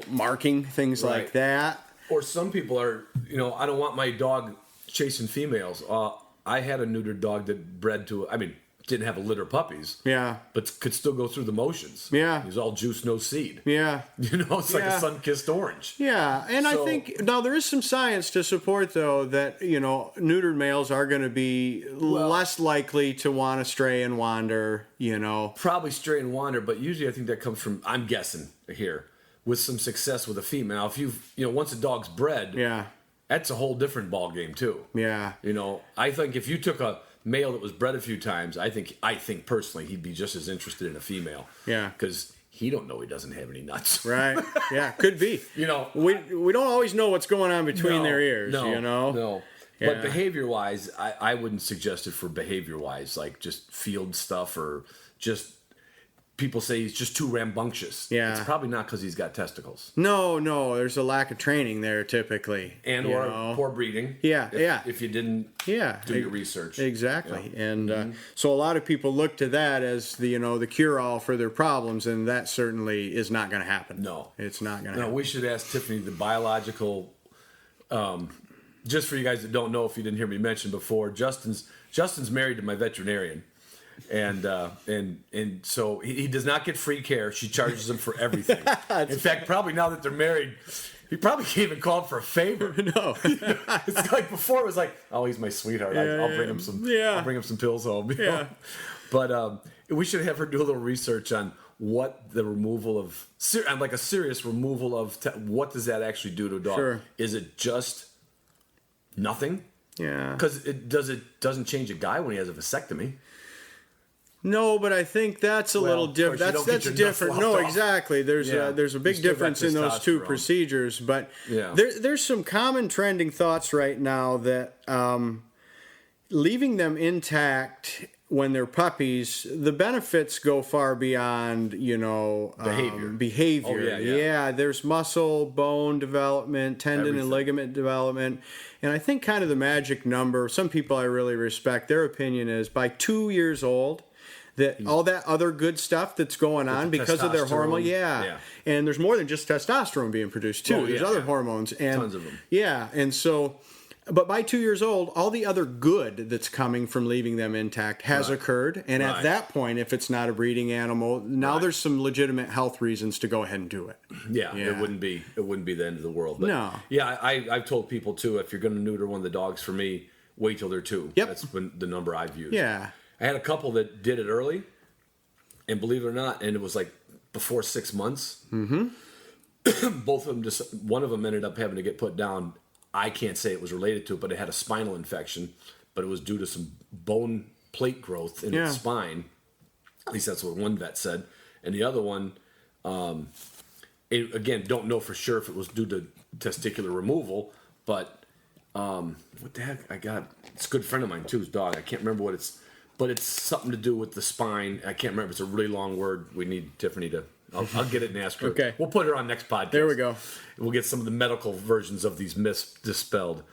marking, things like that. Or some people are, I don't want my dog chasing females. I had a neutered dog that bred to, didn't have a litter of puppies. Yeah. But could still go through the motions. Yeah. He was all juice, no seed. Yeah. It's like a sun-kissed orange. Yeah, and I think now there is some science to support though that neutered males are going to be less likely to want to stray and wander. Probably stray and wander, but usually I think that comes from, I'm guessing here, with some success with a female. Now, if once a dog's bred, that's a whole different ball game too. Yeah. I think if you took a male that was bred a few times, I think personally he'd be just as interested in a female. Yeah. Because he don't know he doesn't have any nuts. Right. Yeah, could be. We don't always know what's going on between their ears. No. Yeah. But behavior-wise, I wouldn't suggest it for behavior-wise, like just field stuff or just people say he's just too rambunctious. Yeah. It's probably not because he's got testicles. No, there's a lack of training there typically. And or poor breeding. Yeah, if you didn't do your research. Exactly. Yeah. And so a lot of people look to that as the cure-all for their problems, and that certainly is not going to happen. No. It's not going to happen. No, we should ask Tiffany the biological... just for you guys that don't know, if you didn't hear me mention before, Justin's married to my veterinarian. And so he does not get free care. She charges him for everything. In fact, probably now that they're married, he probably can't even call him for a favor. No, it's like before it was like, oh, he's my sweetheart. I'll bring him some. I'll bring him some pills home. Yeah. But we should have her do a little research on what the removal of like a serious removal of what does that actually do to a dog? Sure. Is it just nothing? Yeah. Because it doesn't change a guy when he has a vasectomy. No, but I think that's a little different. That's different. No, exactly. There's a big difference in those two procedures. But there's some common trending thoughts right now that leaving them intact when they're puppies, the benefits go far beyond behavior. Oh, yeah, there's muscle, bone development, tendon and ligament development. And I think kind of the magic number, some people I really respect, their opinion is by 2 years old, that all that other good stuff that's going on because of their hormone, and there's more than just testosterone being produced too. There's other hormones and tons of them. Yeah, and so, but by 2 years old, all the other good that's coming from leaving them intact has occurred, and at that point, if it's not a breeding animal, now there's some legitimate health reasons to go ahead and do it. Yeah, it wouldn't be the end of the world. But no. Yeah, I've told people too, if you're going to neuter one of the dogs, for me, wait till they're 2. Yep. That's the number I've used. Yeah. I had a couple that did it early, and believe it or not, and it was like before 6 months. Mm-hmm. Both of them, one of them ended up having to get put down. I can't say it was related to it, but it had a spinal infection, but it was due to some bone plate growth in its spine. At least that's what one vet said. And the other one, again, don't know for sure if it was due to testicular removal, but what the heck? It's a good friend of mine too, his dog. I can't remember what it's, but it's something to do with the spine. I can't remember. It's a really long word. We need Tiffany to... I'll get it and ask her. Okay. We'll put her on next podcast. There we go. We'll get some of the medical versions of these myths dispelled.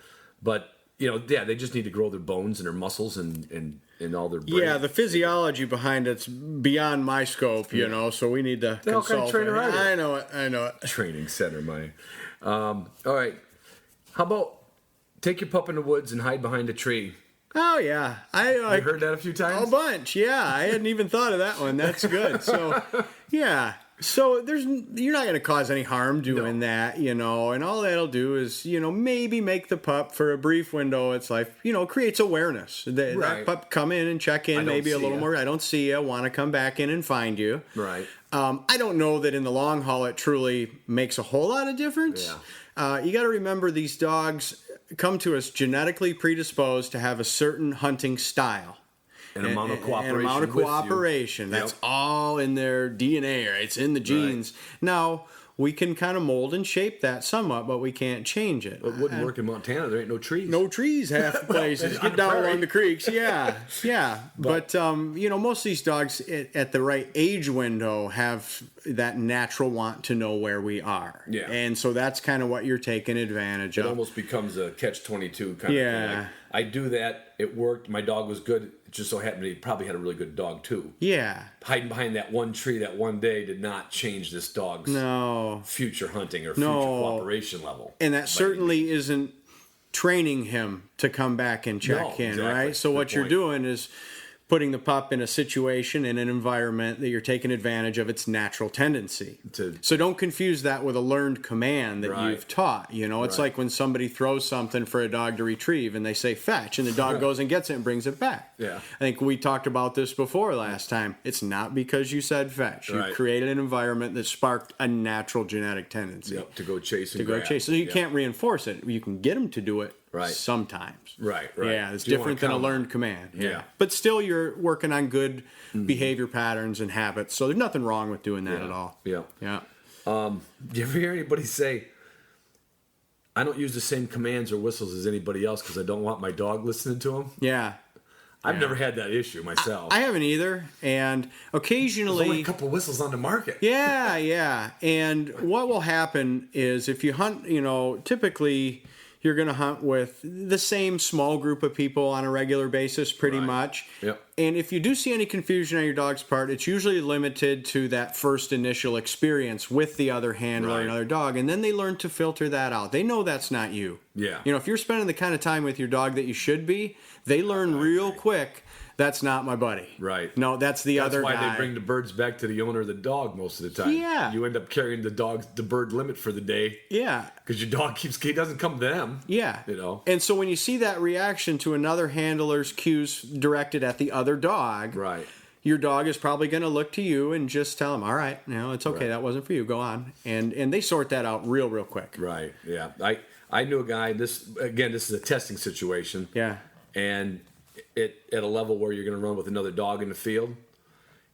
But, they just need to grow their bones and their muscles and all their brain. Yeah, the physiology behind it's beyond my scope, so we need to consult. What kind of trainer are you? I know it. Training center, my. All right. How about take your pup in the woods and hide behind a tree? Oh, yeah. I heard that a few times? A bunch, yeah. I hadn't even thought of that one. That's good. So, yeah. So you're not going to cause any harm doing that, and all that'll do is, maybe make the pup for a brief window. It's like, creates awareness. That pup come in and check in maybe a little more. I don't see you. Want to come back in and find you. Right. I don't know that in the long haul it truly makes a whole lot of difference. Yeah. You got to remember these dogs come to us genetically predisposed to have a certain hunting style. An amount of cooperation. That's all in their DNA, right? It's in the genes. Right. Now, we can kind of mold and shape that somewhat, but we can't change it. It wouldn't work in Montana. There ain't no trees. No trees half the places. On Get the down prairie. along the creeks. Yeah, yeah. But most of these dogs at the right age window have that natural want to know where we are. Yeah. And so that's kind of what you're taking advantage It of. almost becomes a catch-22 kind Yeah. of thing. Like, I do that. It worked. My dog was good. It just so happened he probably had a really good dog too. Yeah. Hiding behind that one tree that one day did not change this dog's No. future hunting or future No. cooperation level. And that By certainly isn't training him to come back and check No, in, exactly. right? So Good what you're point. doing is putting the pup in a situation, in an environment that you're taking advantage of its natural tendency. So don't confuse that with a learned command that Right. you've taught. You know, it's Right. like when somebody throws something for a dog to retrieve and they say fetch, and the dog goes and gets it and brings it back. Yeah. I think we talked about this before last time. It's not because you said fetch. You Right. created an environment that sparked a natural genetic tendency Yep, to go chase and to go grab. chase. So you Yeah. can't reinforce it. You can get them to do it Right. sometimes. Right. Yeah, it's You don't wanna different than a count on learned it. command. Yeah. But still, you're working on good behavior patterns and habits. So there's nothing wrong with doing that Yeah. at all. Yeah. Yeah. Do you ever hear anybody say, I don't use the same commands or whistles as anybody else because I don't want my dog listening to them? Yeah. I've never had that issue myself. I haven't either. And There's occasionally. only a couple whistles on the market. Yeah, yeah. And what will happen is if you hunt, typically you're going to hunt with the same small group of people on a regular basis, pretty Right. much. Yep. And if you do see any confusion on your dog's part, it's usually limited to that first initial experience with the other handler Right. and other dog. And then they learn to filter that out. They know that's not you. Yeah. If you're spending the kind of time with your dog that you should be, they learn real quick, that's not my buddy. Right. No, that's the That's other why guy. they bring the birds back to the owner of the dog most of the time. Yeah. You end up carrying the bird limit for the day Yeah. because your dog he doesn't come to them. Yeah. You know? And so when you see that reaction to another handler's cues directed at the other dog, Right. your dog is probably going to look to you and just tell him, all right, it's okay. Right. That wasn't for you. Go on. And they sort that out real quick. Right. Yeah. I knew a guy. This is a testing situation. Yeah. And at a level where you're going to run with another dog in the field.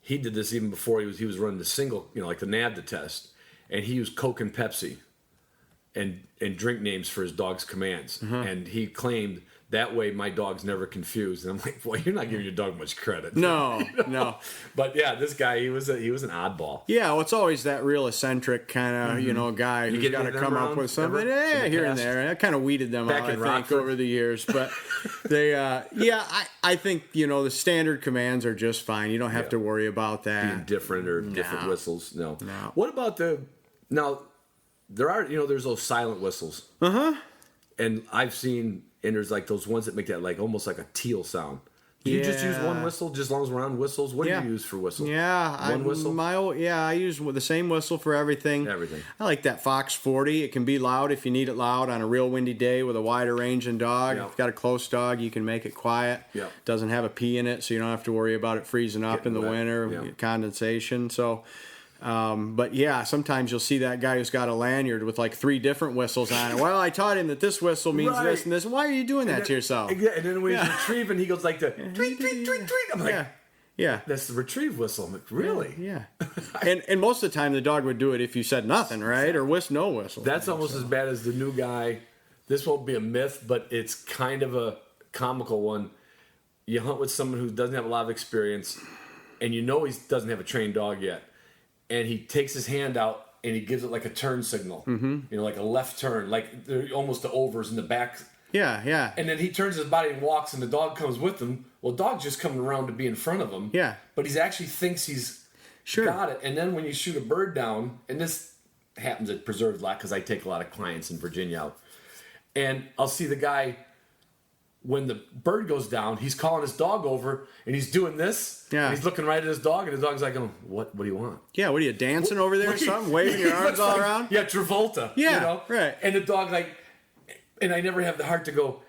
He did this even before he was running the single, like the NAVDA test, and he used Coke and Pepsi and drink names for his dog's commands. And he claimed that way my dog's never confused. And I'm like, boy, you're not giving your dog much credit. No, no. But yeah, this guy, he was an oddball. Yeah, well, it's always that real eccentric kind of, guy who's get got to any of them come up around with something. ever in the Here and past? there. I kind of weeded them Back out, I in think, Rockford? over the years. But they, I think, the standard commands are just fine. You don't have Yeah. to worry about that. Being different or different No. whistles. No. No. What about there's those silent whistles. And I've seen, and there's like those ones that make that like almost like a teal sound. Do you just use one Yeah. whistle, just as long as we're on whistles? What Yeah. do you use for whistle? Yeah, One whistle? I use the same whistle for everything. Everything. I like that Fox 40. It can be loud if you need it loud on a real windy day with a wider ranging dog. Yep. If you've got a close dog, you can make it quiet. Yep. Doesn't have a pee in it, so you don't have to worry about it freezing up Getting in the wet. winter, Yep. condensation. So, but yeah, sometimes you'll see that guy who's got a lanyard with like 3 different whistles on it. Well, I taught him that this whistle means Right. this and this. Why are you doing that to yourself? And then when he's retrieving, he goes like the tweet, tweet, tweet, tweet. I'm like, Yeah. Yeah. that's the retrieve whistle. I'm like, really? Yeah. and most of the time the dog would do it if you said nothing, right? Or no whistle. That's almost as bad as the new guy. This won't be a myth, but it's kind of a comical one. You hunt with someone who doesn't have a lot of experience, and he doesn't have a trained dog yet. And he takes his hand out and he gives it like a turn signal, like a left turn, like they're almost the overs in the back. Yeah, yeah. And then he turns his body and walks, and the dog comes with him. Well, dog's just coming around to be in front of him. Yeah. But he actually thinks he's Sure. got it. And then when you shoot a bird down, and this happens at Preserved a lot because I take a lot of clients in Virginia out, and I'll see the guy, when the bird goes down, he's calling his dog over, and he's doing this. Yeah. And he's looking right at his dog, and his dog's like, what do you want? Yeah, what are you dancing over there or something? Waving your He arms looks all like- around? Yeah, Travolta. Yeah, right. And the dog and I never have the heart to go,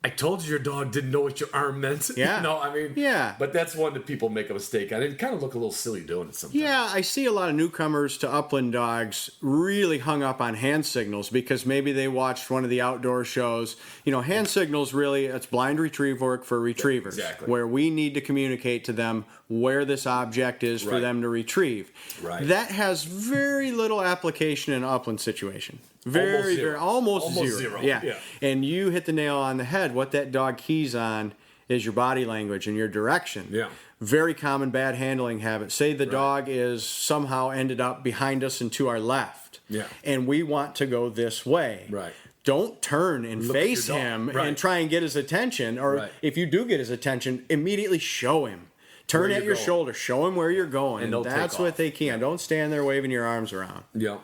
I told you your dog didn't know what your arm meant. Yeah. You know, I mean, Yeah. But that's one that people make a mistake on. It kind of look a little silly doing it sometimes. Yeah, I see a lot of newcomers to upland dogs really hung up on hand signals because maybe they watched one of the outdoor shows. You know, hand signals really, it's blind retrieve work for retrievers. Exactly. Where we need to communicate to them where this object is for Right. them to retrieve. Right. That has very little application in an upland situation. Almost zero. Almost Almost zero. zero. Yeah. Yeah. And you hit the nail on the head. What that dog keys on is your body language and your direction. Yeah. Very common bad handling habit. Say the dog is somehow ended up behind us and to our left. Yeah. And we want to go this way. Right. Don't turn and Look at face your dog. him Right. and try and get his attention. Or Right. if you do get his attention, immediately show him. Turn Where at you're your going. shoulder. Show him where you're going. And they'll take that's what off. they can. Don't stand there waving your arms around. Yep.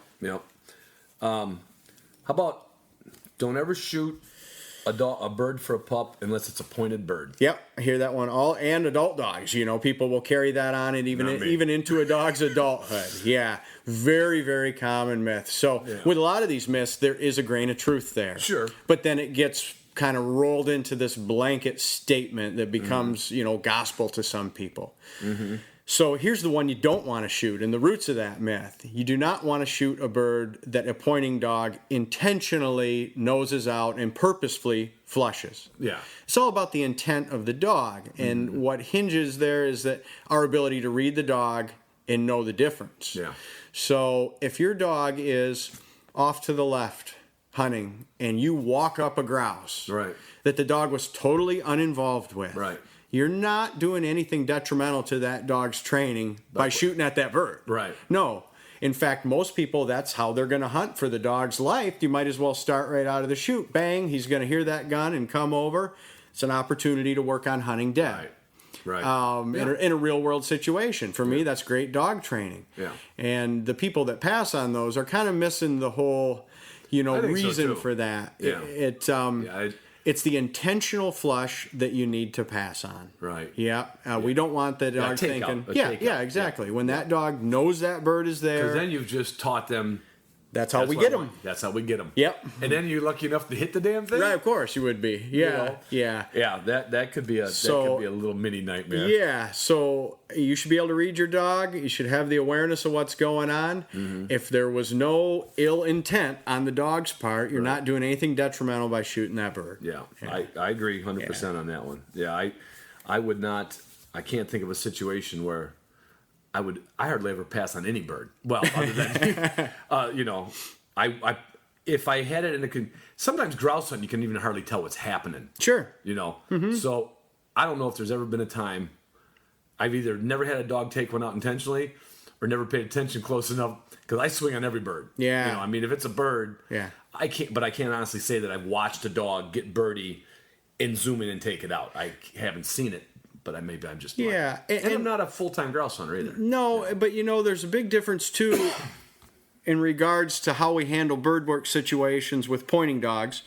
How about don't ever shoot a bird for a pup unless it's a pointed bird. Yep, I hear that one. All and adult dogs. You know, people will carry that on and Not me. even into a dog's adulthood. Yeah, very very common myth. So with a lot of these myths, there is a grain of truth there. Sure. but then it gets kind of rolled into this blanket statement that becomes gospel to some people. So here's the one you don't want to shoot, and the roots of that myth. You do not want to shoot a bird that a pointing dog intentionally noses out and purposefully flushes. Yeah. It's all about the intent of the dog, and what hinges there is that our ability to read the dog and know the difference. Yeah. So if your dog is off to the left hunting and you walk up a grouse Right. that the dog was totally uninvolved with, Right. you're not doing anything detrimental to that dog's training by shooting at that bird. Right. No. In fact, most people, that's how they're going to hunt for the dog's life. You might as well start right out of the chute. Bang, he's going to hear that gun and come over. It's an opportunity to work on hunting dead. Right. In a real world situation. For me, that's great dog training. Yeah. And the people that pass on those are kind of missing the whole, I think so, reason too. for that. Yeah. It's the intentional flush that you need to pass on. Right. Yeah. We don't want the dog takeout, thinking. a Yeah, takeout. yeah, exactly. When that dog knows that bird is there, Because then you've just taught them. that's how That's we what get I them. want. That's how we get them. Yep. And then you're lucky enough to hit the damn thing. Right, of course you would be. Yeah, know? yeah. Yeah. That could be a little mini nightmare. Yeah, so you should be able to read your dog. You should have the awareness of what's going on. If there was no ill intent on the dog's part, you're not doing anything detrimental by shooting that bird. Yeah. I agree 100% on that one. Yeah. I would not. I can't think of a situation where I hardly ever pass on any bird. Well, other than I if I had it in sometimes grouse hunting you can even hardly tell what's happening. Sure. So I don't know if there's ever been a time I've either never had a dog take one out intentionally or never paid attention close enough because I swing on every bird. Yeah. I mean, if it's a bird, Yeah. I can't honestly say that I've watched a dog get birdie and zoom in and take it out. I haven't seen it, but maybe I'm just Yeah, lucky. And I'm and- not a full-time grouse hunter either. No, but there's a big difference too in regards to how we handle bird work situations with pointing dogs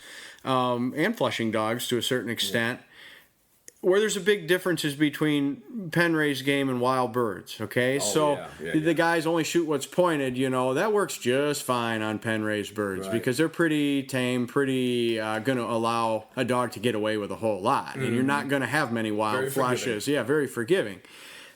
and flushing dogs to a certain extent. Where there's a big difference is between pen raised game and wild birds. Okay, so the guys only shoot what's pointed. That works just fine on pen raised birds because they're pretty tame, pretty going to allow a dog to get away with a whole lot, and you're not going to have many wild Very flushes. Yeah, very forgiving.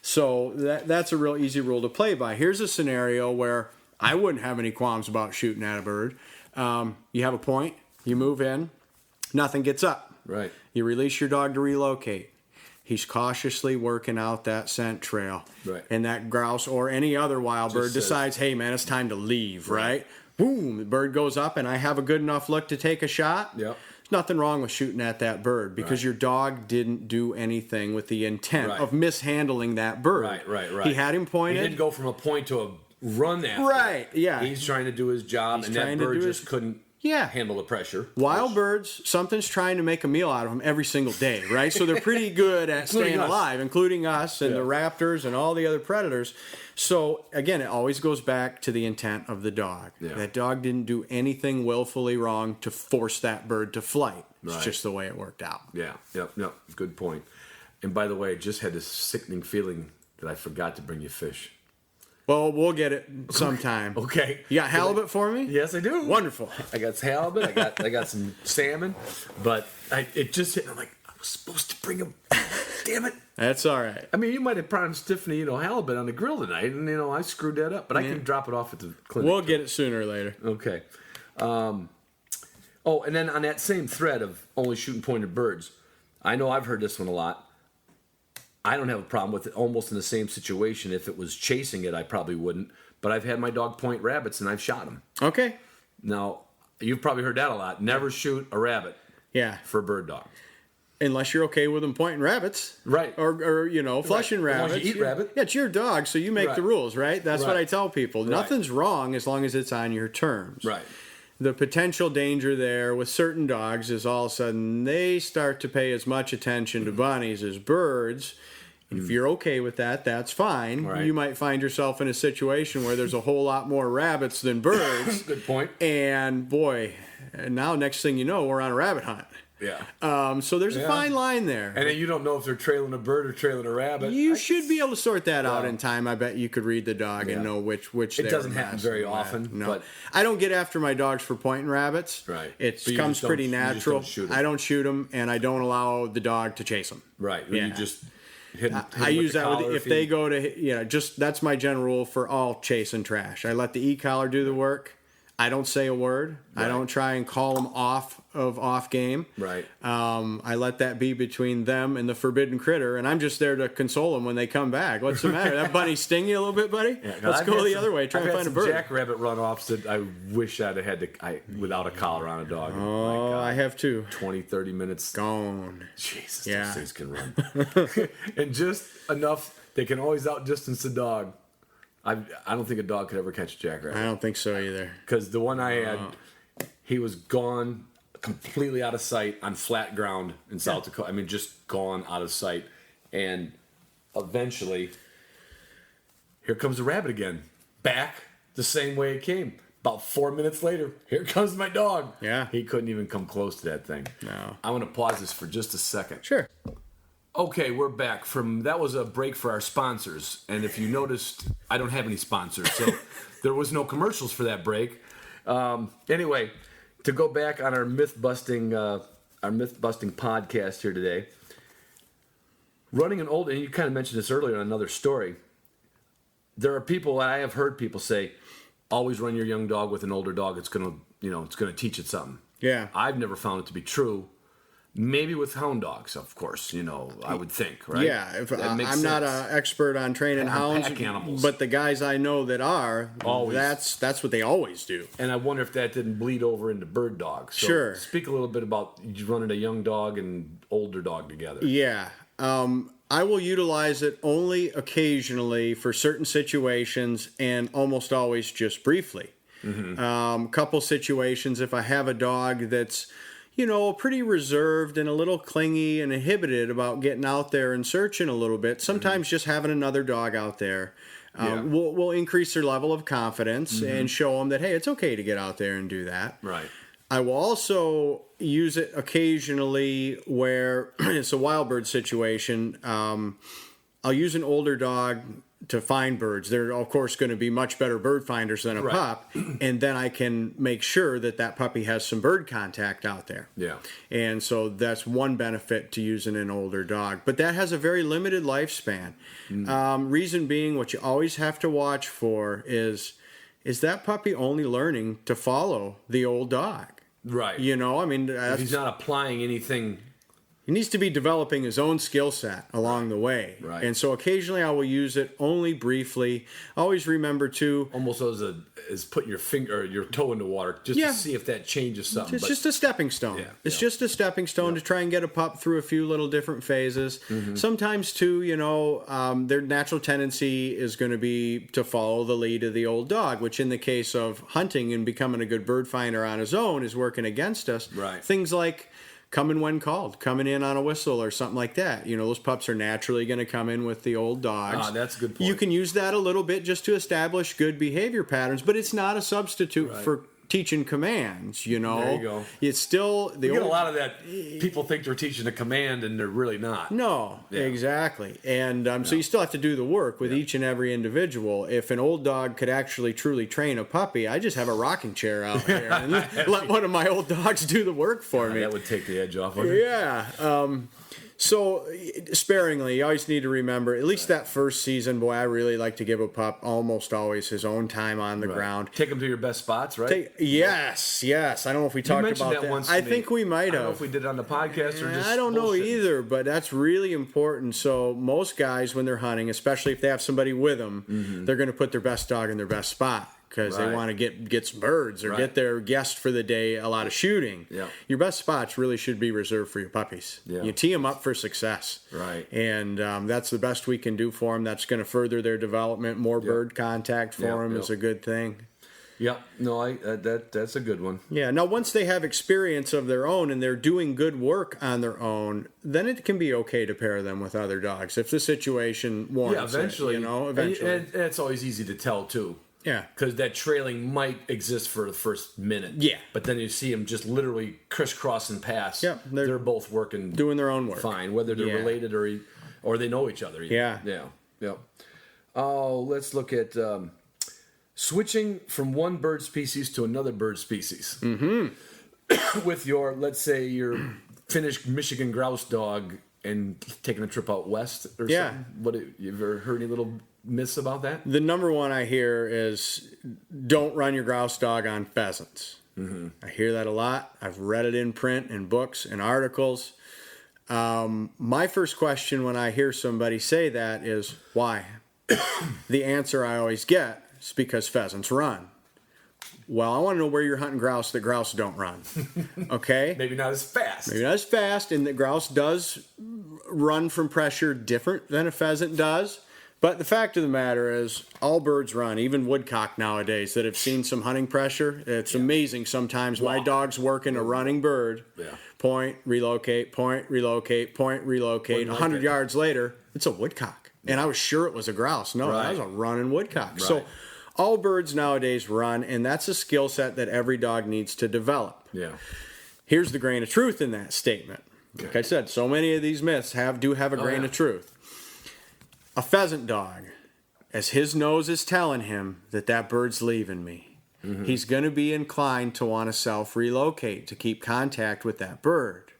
So that's a real easy rule to play by. Here's a scenario where I wouldn't have any qualms about shooting at a bird. You have a point, you move in, nothing gets up. Right. You release your dog to relocate. He's cautiously working out that scent trail. Right. And that grouse or any other wild bird says- decides, hey, man, it's time to leave, right? Boom, the bird goes up, and I have a good enough look to take a shot. Yep. There's nothing wrong with shooting at that bird because your dog didn't do anything with the intent Right. of mishandling that bird. Right. He had him He pointed. didn't go from a point to a run after. Right, yeah. He's trying to do his job, He's and trying that to bird do just his- couldn't Yeah. handle the pressure. Wild birds, something's trying to make a meal out of them every single day, right? So they're pretty good at Including staying us. alive, including us and the raptors and all the other predators. So again, it always goes back to the intent of the dog. Yeah. That dog didn't do anything willfully wrong to force that bird to flight. It's Right. just the way it worked out. Yeah, yep. Good point. And by the way, I just had this sickening feeling that I forgot to bring you fish. Well, we'll get it sometime. Okay. You got halibut for me? Yes, I do. Wonderful. I got halibut. I got some salmon, but it just hit. I'm like, I was supposed to bring him. Damn it. That's all right. I mean, you might have promised Tiffany, halibut on the grill tonight, and I screwed that up. But I can drop it off at the clinic. We'll get it sooner or later. Okay. And then on that same thread of only shooting pointed birds, I know I've heard this one a lot. I don't have a problem with it. Almost in the same situation. If it was chasing it, I probably wouldn't. But I've had my dog point rabbits, and I've shot them. Okay. Now, you've probably heard that a lot. Never shoot a rabbit Yeah. for a bird dog. Unless you're okay with them pointing rabbits. Right. Or flushing As long as rabbits. you eat rabbit. Yeah, it's your dog, so you make Right. the rules, right? That's what Right. I tell people. Right. Nothing's wrong as long as it's on your terms. Right. The potential danger there with certain dogs is all of a sudden they start to pay as much attention to bunnies as birds. And if you're okay with that, that's fine. Right. You might find yourself in a situation where there's a whole lot more rabbits than birds. Good point. And boy, now next thing you know, we're on a rabbit hunt. Yeah. So there's a Yeah. fine line there. And then you don't know if they're trailing a bird or trailing a rabbit. You should be able to sort that out Well, in time. I bet you could read the dog and yeah. know which. It doesn't happen very often, No, but- I don't get after my dogs for pointing rabbits. Right. It But you comes just don't- pretty you just natural. don't shoot 'em. I don't shoot them, and I don't allow the dog to chase them. Right. Yeah. You just hit 'em I with use the that collar with, if they go to just that's my general rule for all chase and trash. I let the e-collar do the work. I don't say a word. Right. I don't try and call them off game. Right. I let that be between them and the forbidden critter, and I'm just there to console them when they come back. What's the matter? That bunny sting you a little bit, buddy? Let's I've go had the some- other way. Try I've and had find a some bird. jackrabbit runoffs that I wish I'd have had without a collar on a dog. Oh, I have two. 20, 30 minutes. Gone. Jesus, Yeah. those things can run. And just enough, they can always outdistance the dog. I don't think a dog could ever catch a jackrabbit. I don't think so either. Because the one I had, he was gone, completely out of sight on flat ground in South Dakota. I mean, just gone out of sight. And eventually, here comes the rabbit again. Back the same way it came. About 4 minutes later, here comes my dog. Yeah. He couldn't even come close to that thing. No. I want to pause this for just a second. Sure. Okay, we're back that was a break for our sponsors. And if you noticed, I don't have any sponsors, so there was no commercials for that break. Anyway, to go back on our myth busting podcast here today, running an old, and you kind of mentioned this earlier in another story. There are people, I have heard people say, always run your young dog with an older dog. It's gonna teach it something. Yeah. I've never found it to be true. Maybe with hound dogs, of course, I would think, right? Yeah, That makes I'm not sense. an expert on training On hounds, pack animals. but the guys I know that are, Always. that's what they always do. And I wonder if that didn't bleed over into bird dogs. So Sure. Speak a little bit about you running a young dog and older dog together. Yeah. I will utilize it only occasionally for certain situations and almost always just briefly. Couple situations, if I have a dog that's, pretty reserved and a little clingy and inhibited about getting out there and searching a little bit, sometimes just having another dog out there will increase their level of confidence and show them that, hey, it's okay to get out there and do that. Right. I will also use it occasionally where it's a wild bird situation. I'll use an older dog to find birds. They're, of course, going to be much better bird finders than a Right. pup. And then I can make sure that puppy has some bird contact out there. Yeah. And so that's one benefit to using an older dog. But that has a very limited lifespan. Reason being, what you always have to watch for is that puppy only learning to follow the old dog? Right. If If he's not applying anything. he needs to be developing his own skill set along the way. Right. And so occasionally I will use it only briefly. Always remember to, Almost as putting your finger or your toe in the water just Yeah. to see if that changes something. it's just a stepping stone. Yeah, It's yeah. just a stepping stone to try and get a pup through a few little different phases. Mm-hmm. Sometimes too, their natural tendency is going to be to follow the lead of the old dog, which in the case of hunting and becoming a good bird finder on his own is working against us. Right. Things like coming when called, coming in on a whistle or something like that. Those pups are naturally going to come in with the old dogs. That's a good point. You can use that a little bit just to establish good behavior patterns, but it's not a substitute teaching commands, you know. There you go. It's still the You get a old- lot of that. People think they're teaching a command, and they're really not. No, Yeah. exactly. And so you still have to do the work with each and every individual. If an old dog could actually truly train a puppy, I just have a rocking chair out there and let one of my old dogs do the work for me. That would take the edge off of it. Yeah. So sparingly, you always need to remember, at least that first season, boy, I really like to give a pup almost always his own time on the ground. Take them to your best spots, right? Yes. I don't know if we You talked mentioned about that that. once. I to think me. we might I don't know have. if we did it on the podcast or just. I don't know bullshit. either, but that's really important. So most guys, when they're hunting, especially if they have somebody with them, they're going to put their best dog in their best spot because they Right. want to get some birds or get their guest for the day a lot of shooting. Yeah. Your best spots really should be reserved for your puppies. Yeah. You tee them up for success. Right. And that's the best we can do for them. That's going to further their development. More bird contact for them is a good thing. Yep. No, that's a good one. Yeah. Now, once they have experience of their own and they're doing good work on their own, then it can be okay to pair them with other dogs if the situation warrants. Yeah, eventually. it, eventually. And it's always easy to tell too. Yeah. Because that trailing might exist for the first minute. Yeah. But then you see them just literally crisscrossing past. Yeah, They're both working. doing their own work. Fine, whether they're Yeah. related or they know each other. Even. Yeah. Yeah. Yeah. Oh, let's look at switching from one bird species to another bird species. Mm-hmm. With let's say your Finnish Michigan grouse dog and taking a trip out west or Yeah. something. You ever heard any little myths about that? The number one I hear is don't run your grouse dog on pheasants. Mm-hmm. I hear that a lot. I've read it in print, in books, in articles. My first question when I hear somebody say that is, why? The answer I always get is because pheasants run. Well, I want to know where you're hunting grouse that grouse don't run. Okay? Maybe not as fast. Maybe not as fast, and the grouse does run from pressure different than a pheasant does. But the fact of the matter is, all birds run, even woodcock nowadays that have seen some hunting pressure. It's amazing sometimes. My dog's working a running bird. Yeah. Point, relocate, point, relocate, point, relocate. 100 yards later, it's a woodcock. And I was sure it was a grouse. No, that was a running woodcock. So Right. all birds nowadays run, and that's a skill set that every dog needs to develop. Yeah. Here's the grain of truth in that statement. Like I said, so many of these myths do have a grain of truth. A pheasant dog, as his nose is telling him that bird's leaving me, he's going to be inclined to want to self-relocate to keep contact with that bird.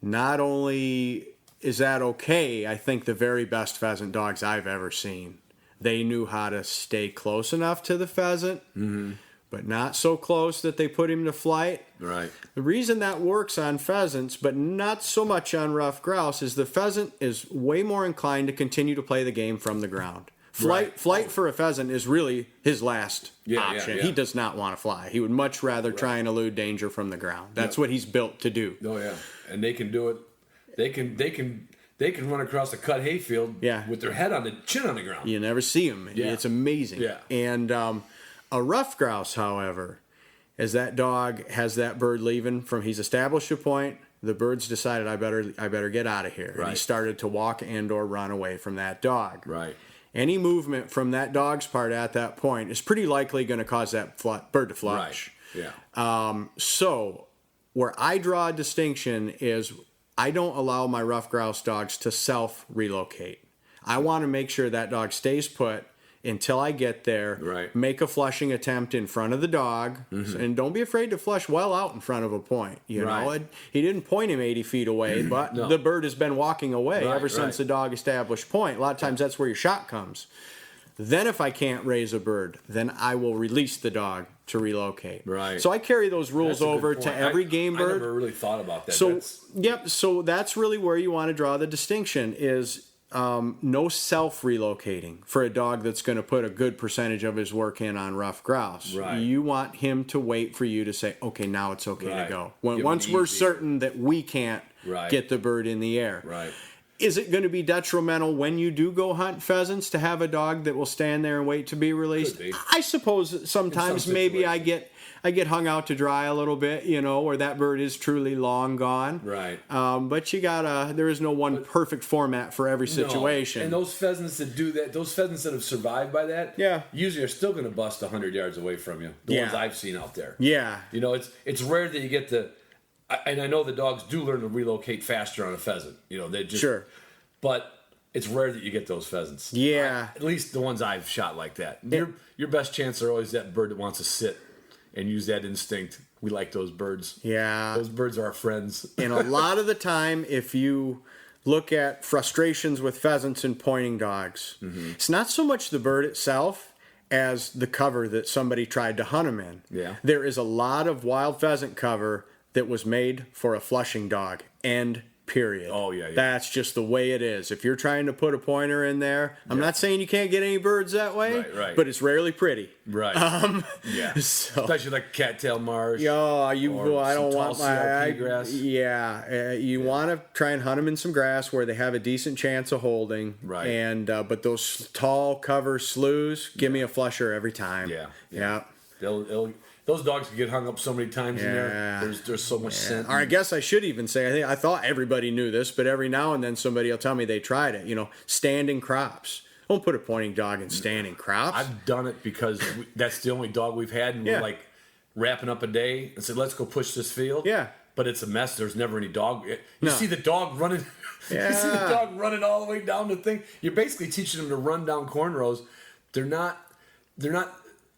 Not only is that okay, I think the very best pheasant dogs I've ever seen, they knew how to stay close enough to the pheasant, but not so close that they put him to flight. Right. The reason that works on pheasants, but not so much on rough grouse, is the pheasant is way more inclined to continue to play the game from the ground. Flight for a pheasant is really his last option. yeah. He does not want to fly. He would much rather try and elude danger from the ground. That's what he's built to do. Oh yeah, and they can do it. They can run across the cut hayfield with their head on the chin on the ground. You never see him. Yeah. It's amazing. Yeah. And a rough grouse, however, as that dog has that bird leaving from, he's established a point, the bird's decided I better get out of here. And he Right. started to walk and or run away from that dog. Right. Any movement from that dog's part at that point is pretty likely going to cause that bird to flush. Right. Yeah. So where I draw a distinction is I don't allow my rough grouse dogs to self-relocate. I want to make sure that dog stays put until I get there. Right. Make a flushing attempt in front of the dog. And don't be afraid to flush well out in front of a point. You know, Right. he didn't point him 80 feet away, but No. the bird has been walking away Right, ever since right. the dog established point. A lot of times that's where your shot comes. Then if I can't raise a bird, then I will release the dog to relocate. Right. So I carry those rules That's a good over point. to every game I bird. never really thought about that. So so that's really where you want to draw the distinction is no self-relocating for a dog that's going to put a good percentage of his work in on rough grouse. Right. You want him to wait for you to say, okay, now it's okay Right. to go. Give him Once we're easy. certain that we can't Right. get the bird in the air. Right. Is it going to be detrimental when you do go hunt pheasants to have a dog that will stand there and wait to be released? Could be. I suppose sometimes maybe I get hung out to dry a little bit, or that bird is truly long gone. Right. But there is no one perfect format for every situation. No. And those pheasants that do that, those pheasants that have survived by that, usually are still going to bust 100 yards away from you. The ones I've seen out there. Yeah. It's rare that you get and I know the dogs do learn to relocate faster on a pheasant. They just Sure. But it's rare that you get those pheasants. Yeah. At least the ones I've shot like that. Your best chance are always that bird that wants to sit and use that instinct. We like those birds. Yeah. Those birds are our friends. And a lot of the time, if you look at frustrations with pheasants and pointing dogs, it's not so much the bird itself as the cover that somebody tried to hunt them in. Yeah. There is a lot of wild pheasant cover that was made for a flushing dog. End period. Oh, yeah. That's just the way it is. If you're trying to put a pointer in there, I'm not saying you can't get any birds that way, Right. but it's rarely pretty. Right. Yeah. So, especially like cattail marsh. I or don't some want tall my CRP grass. you want to try and hunt them in some grass where they have a decent chance of holding. Right. And but those tall cover sloughs, give me a flusher every time. Yeah. Those dogs can get hung up so many times in there. There's so much scent. Or I guess I should even say, I thought everybody knew this, but every now and then somebody will tell me they tried it. Standing crops. Don't put a pointing dog in standing crops. I've done it because that's the only dog we've had, and we're like wrapping up a day and said, let's go push this field. Yeah. But it's a mess. There's never any dog. You No. see the dog running. Yeah. You see the dog running all the way down the thing. You're basically teaching them to run down corn rows. They're not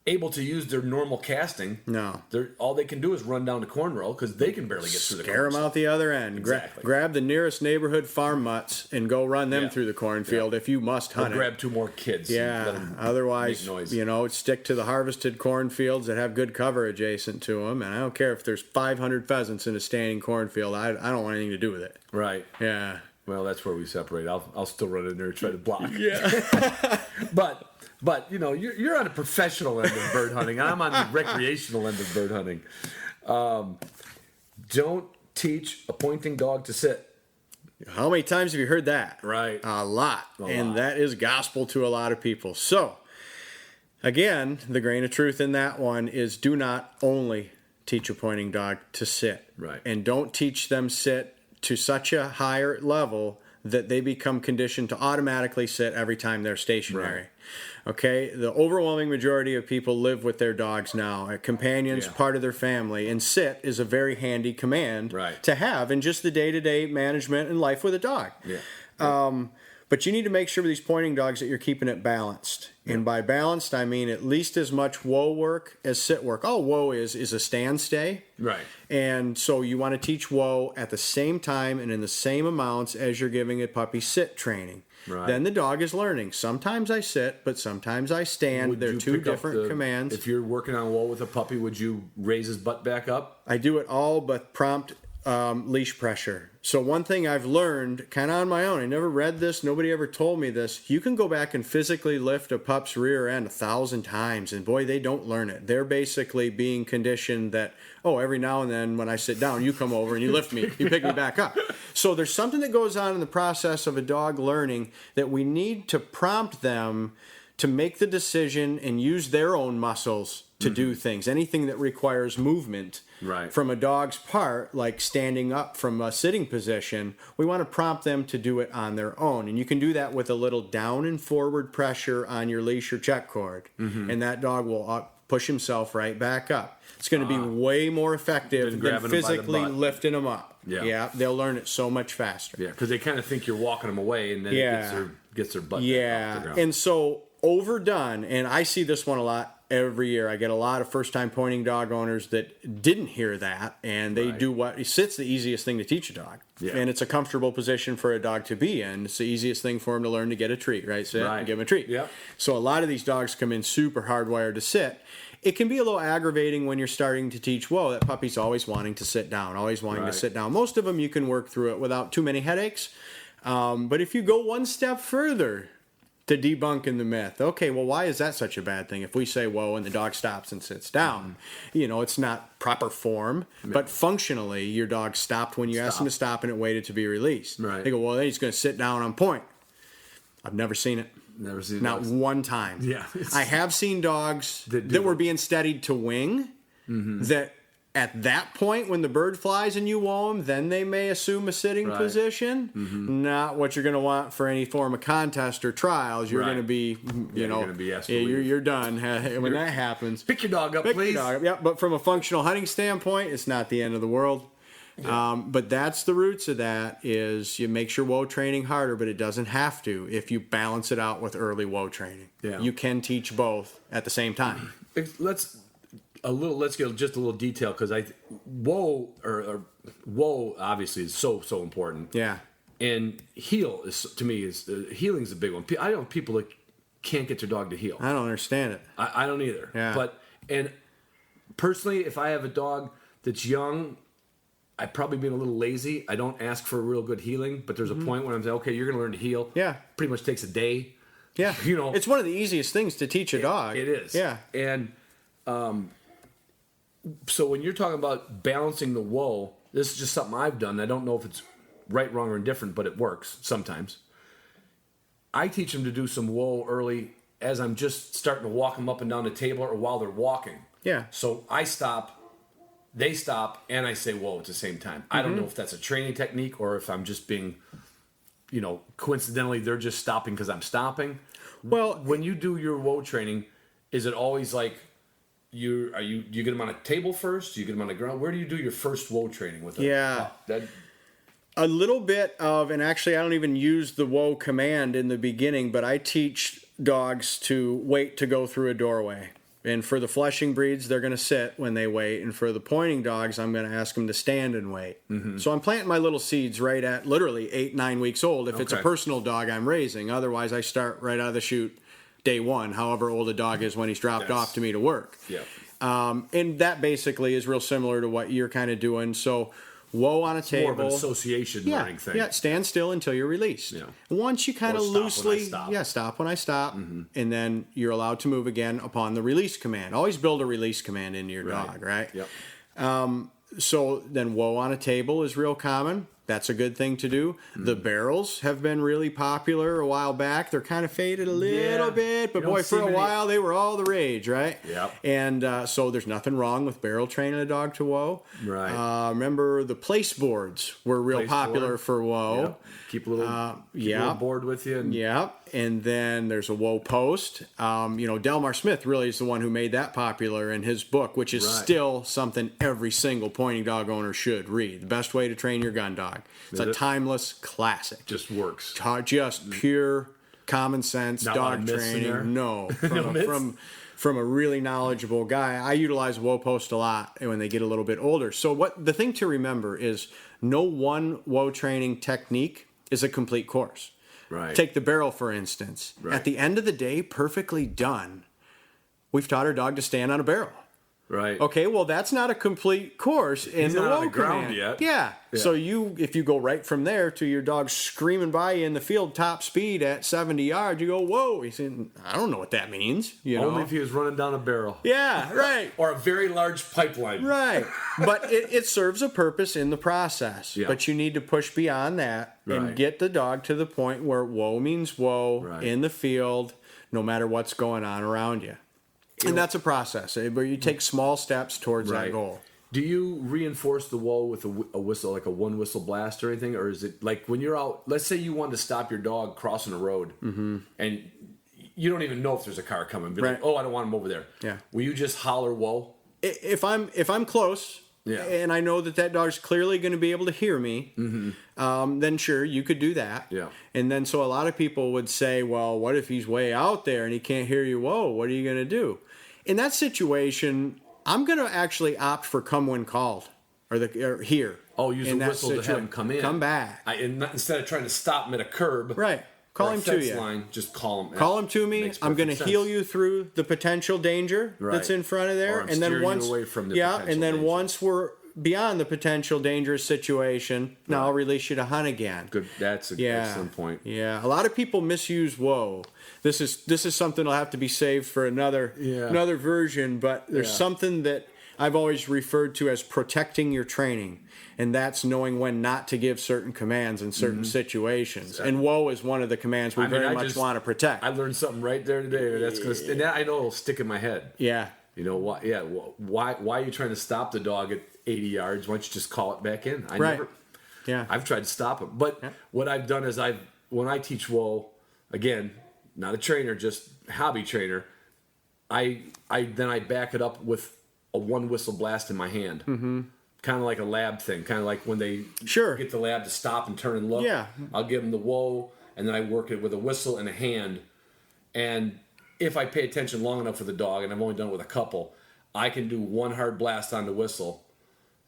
able to use their normal casting. No. All they can do is run down the corn row because they can barely get through the corn. Scare them out the other end. Exactly. Grab the nearest neighborhood farm mutts and go run them through the cornfield if you must hunt it. Grab two more kids. And let Yeah. them Otherwise, make noise. stick to the harvested cornfields that have good cover adjacent to them. And I don't care if there's 500 pheasants in a standing cornfield. I don't want anything to do with it. Right. Yeah. Well, that's where we separate. I'll still run in there and try to block. Yeah. But you're on a professional end of bird hunting. I'm on the recreational end of bird hunting. Don't teach a pointing dog to sit. How many times have you heard that? Right. A lot. And lot. that is gospel to a lot of people. So, again, the grain of truth in that one is do not only teach a pointing dog to sit. Right. And don't teach them sit to such a higher level that they become conditioned to automatically sit every time they're stationary. Right. Okay, the overwhelming majority of people live with their dogs now. A companion's part of their family, and sit is a very handy command to have in just the day-to-day management and life with a dog. Yeah. But you need to make sure with these pointing dogs that you're keeping it balanced. Yeah. And by balanced, I mean at least as much whoa work as sit work. All whoa is a stand stay. Right. And so you want to teach whoa at the same time and in the same amounts as you're giving a puppy sit training. Right. Then the dog is learning. Sometimes I sit, but sometimes I stand. They're two different commands. If you're working on whoa with a puppy, would you raise his butt back up? I do it all but prompt leash pressure. So one thing I've learned kind of on my own, I never read this, nobody ever told me this, you can go back and physically lift a pup's rear end 1,000 times, and boy, they don't learn it. They're basically being conditioned that, every now and then when I sit down, you come over and you lift me, you pick me back up. So there's something that goes on in the process of a dog learning that we need to prompt them to make the decision and use their own muscles to do things. Anything that requires movement from a dog's part, like standing up from a sitting position, we want to prompt them to do it on their own. And you can do that with a little down and forward pressure on your leash or check cord. And that dog will push himself right back up. It's going to be way more effective than physically lifting them up. Yeah, they'll learn it so much faster. Yeah, because they kind of think you're walking them away, and then it gets their butt back off the ground. And so overdone, and I see this one a lot every year. I get a lot of first-time pointing dog owners that didn't hear that, and they do what sit's the easiest thing to teach a dog, and it's a comfortable position for a dog to be in. It's the easiest thing for him to learn to get a treat, right? Sit and give him a treat. Yep. So a lot of these dogs come in super hardwired to sit. It can be a little aggravating when you're starting to teach, that puppy's always wanting to sit down, always wanting to sit down. Most of them you can work through it without too many headaches, but if you go one step further, to debunking the myth. Okay, well, why is that such a bad thing? If we say whoa and the dog stops and sits down, it's not proper form, but functionally, your dog stopped when you asked him to stop and it waited to be released. Right. They go, well, then he's going to sit down on point. I've never seen it. Never seen Not dogs. one time. Yeah. I have seen dogs That do that were it. being steadied to wing that at that point when the bird flies and you whoa them, then they may assume a sitting Right. position. Not what you're going to want for any form of contest or trials. You're Right. going to be, you're gonna be asked to you're, leave. you're done when that happens. Pick your dog up, Pick your please. dog up. Yeah, but from a functional hunting standpoint, it's not the end of the world. But that's the roots of that is you make your whoa training harder, but it doesn't have to if you balance it out with early whoa training. Yeah. You can teach both at the same time. Let's get just a little detail because whoa obviously is so important. Yeah. And heel is to me is healing's a big one. I know people that can't get their dog to heel. I don't understand it. I don't either. Yeah. And personally, if I have a dog that's young, I'd probably be a little lazy. I don't ask for a real good healing, but there's a point when I'm saying, okay, you're going to learn to heel. Yeah. Pretty much takes a day. Yeah. It's one of the easiest things to teach a dog. It is. Yeah. And so when you're talking about balancing the whoa, this is just something I've done. I don't know if it's right, wrong, or indifferent, but it works sometimes. I teach them to do some whoa early as I'm just starting to walk them up and down the table or while they're walking. Yeah. So I stop, they stop, and I say whoa at the same time. I don't know if that's a training technique or if I'm just being, coincidentally, they're just stopping because I'm stopping. Well, When you do your whoa training, is it always like you get them on a table first? Do you get them on the ground? Where do you do your first whoa training with them? Yeah. That, a little bit of, and actually I don't even use the whoa command in the beginning, but I teach dogs to wait to go through a doorway. And for the fleshing breeds, they're going to sit when they wait. And for the pointing dogs, I'm going to ask them to stand and wait. So I'm planting my little seeds right at literally 8-9 weeks old if it's a Okay. personal dog I'm raising. Otherwise, I start right out of the chute day one, however old a dog is when he's dropped That's- off to me to work. yeah. And that basically is real similar to what you're kind of doing. So whoa on a table. more of an association learning thing. Yeah, stand still until you're released. Yeah. Once you kind Or of stop when I loosely, stop. stop when I stop, and then you're allowed to move again upon the release command. Always build a release command into your dog, right? Yep. So then whoa on a table is real common. That's a good thing to do. The barrels have been really popular a while back. They're kind of faded a little Yeah. bit, but You don't boy, see for a many- while they were all the rage, right? Yep. And so there's nothing wrong with barrel training a dog to whoa. Right. Remember the place boards were real Place popular board. for whoa. Yep. Keep a little, yeah. board with you. And, Yeah, and then there's a whoa post. Delmar Smith really is the one who made that popular in his book, which is Right. still something every single pointing dog owner should read. The Best Way to Train Your Gun Dog. It's Is a it? timeless classic. Just works. Just pure common sense Not a lot of dog myths in there? training. No, No myths? from a really knowledgeable guy. I utilize whoa post a lot when they get a little bit older. So what the thing to remember is no one whoa training technique is a complete course. Right. Take the barrel, for instance. Right. At the end of the day, perfectly done, we've taught our dog to stand on a barrel. Right. Okay, well, that's not a complete course in He's the not on whoa the ground command. yet. Yeah. So if you go right from there to your dog screaming by you in the field, top speed at 70 yards, you go, whoa. He's saying, I don't know what that means. Only if he was running down a barrel. Yeah, right. Or a very large pipeline. Right. But it serves a purpose in the process. Yeah. But you need to push beyond that and Right. get the dog to the point where whoa means whoa Right. in the field, no matter what's going on around you. And that's a process where you take small steps towards that goal. Do you reinforce the whoa with a whistle, like a one whistle blast or anything? Or is it like when you're out, let's say you wanted to stop your dog crossing a road and you don't even know if there's a car coming. Be like, Right. oh, I don't want him over there. Yeah. Will you just holler whoa? If I'm close, Yeah. and I know that dog's clearly going to be able to hear me, then sure, you could do that. Yeah. And then so a lot of people would say, well, what if he's way out there and he can't hear you? Whoa, what are you going to do? In that situation, I'm going to actually opt for come when called or here. Oh, use in a that whistle to have him come in. Come back. Instead of trying to stop him at a curb. Right. Call or a him to fence you. line, just call him. Call him to me. Makes I'm going to perfect heal sense. you through the potential danger that's Right. in front of there, Or I'm and then steering you once away from the yeah, potential and then danger. once we're beyond the potential dangerous situation, now I'll release you to hunt again. Good. That's an excellent point. Yeah, a lot of people misuse whoa. This is something that'll have to be saved for another version, but there's something that I've always referred to as protecting your training, and that's knowing when not to give certain commands in certain situations. And whoa is one of the commands we very much want to protect. I learned something right there today. That's gonna, and that I know it'll stick in my head. Yeah. You know why? Yeah. Why are you trying to stop the dog at 80 yards? Why don't you just call it back in? Yeah. I've tried to stop it, but what I've done is when I teach whoa, again, not a trainer, just hobby trainer. I back it up with a one whistle blast in my hand. Mm-hmm. Kind of like a lab thing. Kind of like when they get the lab to stop and turn and look. Yeah. I'll give them the whoa, and then I work it with a whistle and a hand. And if I pay attention long enough for the dog, and I've only done it with a couple, I can do one hard blast on the whistle.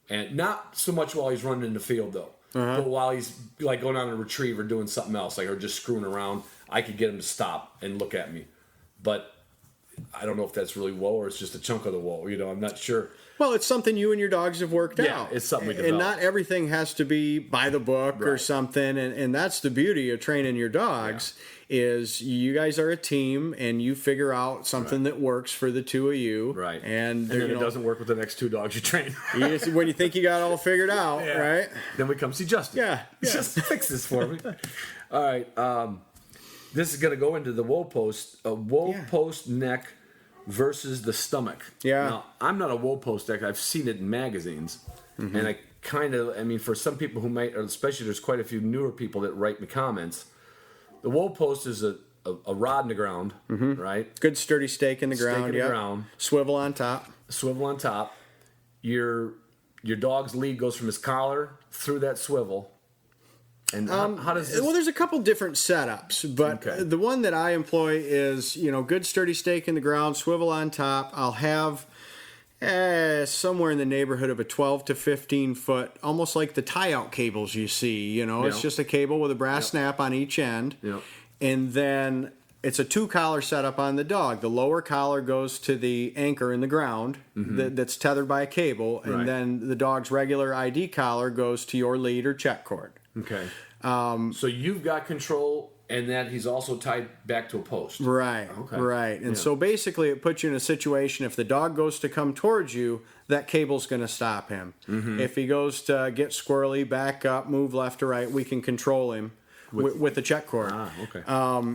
And not so much while he's running in the field, though. Uh-huh. But while he's like going on a retrieve or doing something else, like or just screwing around, I could get him to stop and look at me. But I don't know if that's really whoa or it's just a chunk of the whoa. You know, I'm not sure. Well, it's something you and your dogs have worked out. Yeah, it's something we developed. And not everything has to be by the book or something. And that's the beauty of training your dogs is you guys are a team and you figure out something that works for the two of you. Right. And then it doesn't work with the next two dogs you train. When you think you got it all figured out, right? Then we come see Justin. Yeah. Just fix this for me. All right. This is going to go into the whoa post. A whoa post neck versus the stomach. Yeah. Now, I'm not a whoa post neck. I've seen it in magazines. Mm-hmm. And I mean, for some people who might, or especially there's quite a few newer people that write me comments, the whoa post is a rod in the ground, right? Good sturdy stake in the ground. Ground. Swivel on top. Swivel on top. Your dog's lead goes from his collar through that swivel. And how does this... Well, there's a couple different setups, but the one that I employ is, good sturdy stake in the ground, swivel on top. I'll have somewhere in the neighborhood of a 12 to 15 foot, almost like the tie-out cables you see. It's just a cable with a brass snap on each end. Yep. And then it's a two-collar setup on the dog. The lower collar goes to the anchor in the ground that's tethered by a cable, and then the dog's regular ID collar goes to your lead or check cord. Okay. So you've got control, and that he's also tied back to a post. Right. Okay. Right. And so basically, it puts you in a situation. If the dog goes to come towards you, that cable's going to stop him. Mm-hmm. If he goes to get squirrely, back up, move left or right, we can control him with the check cord. Okay.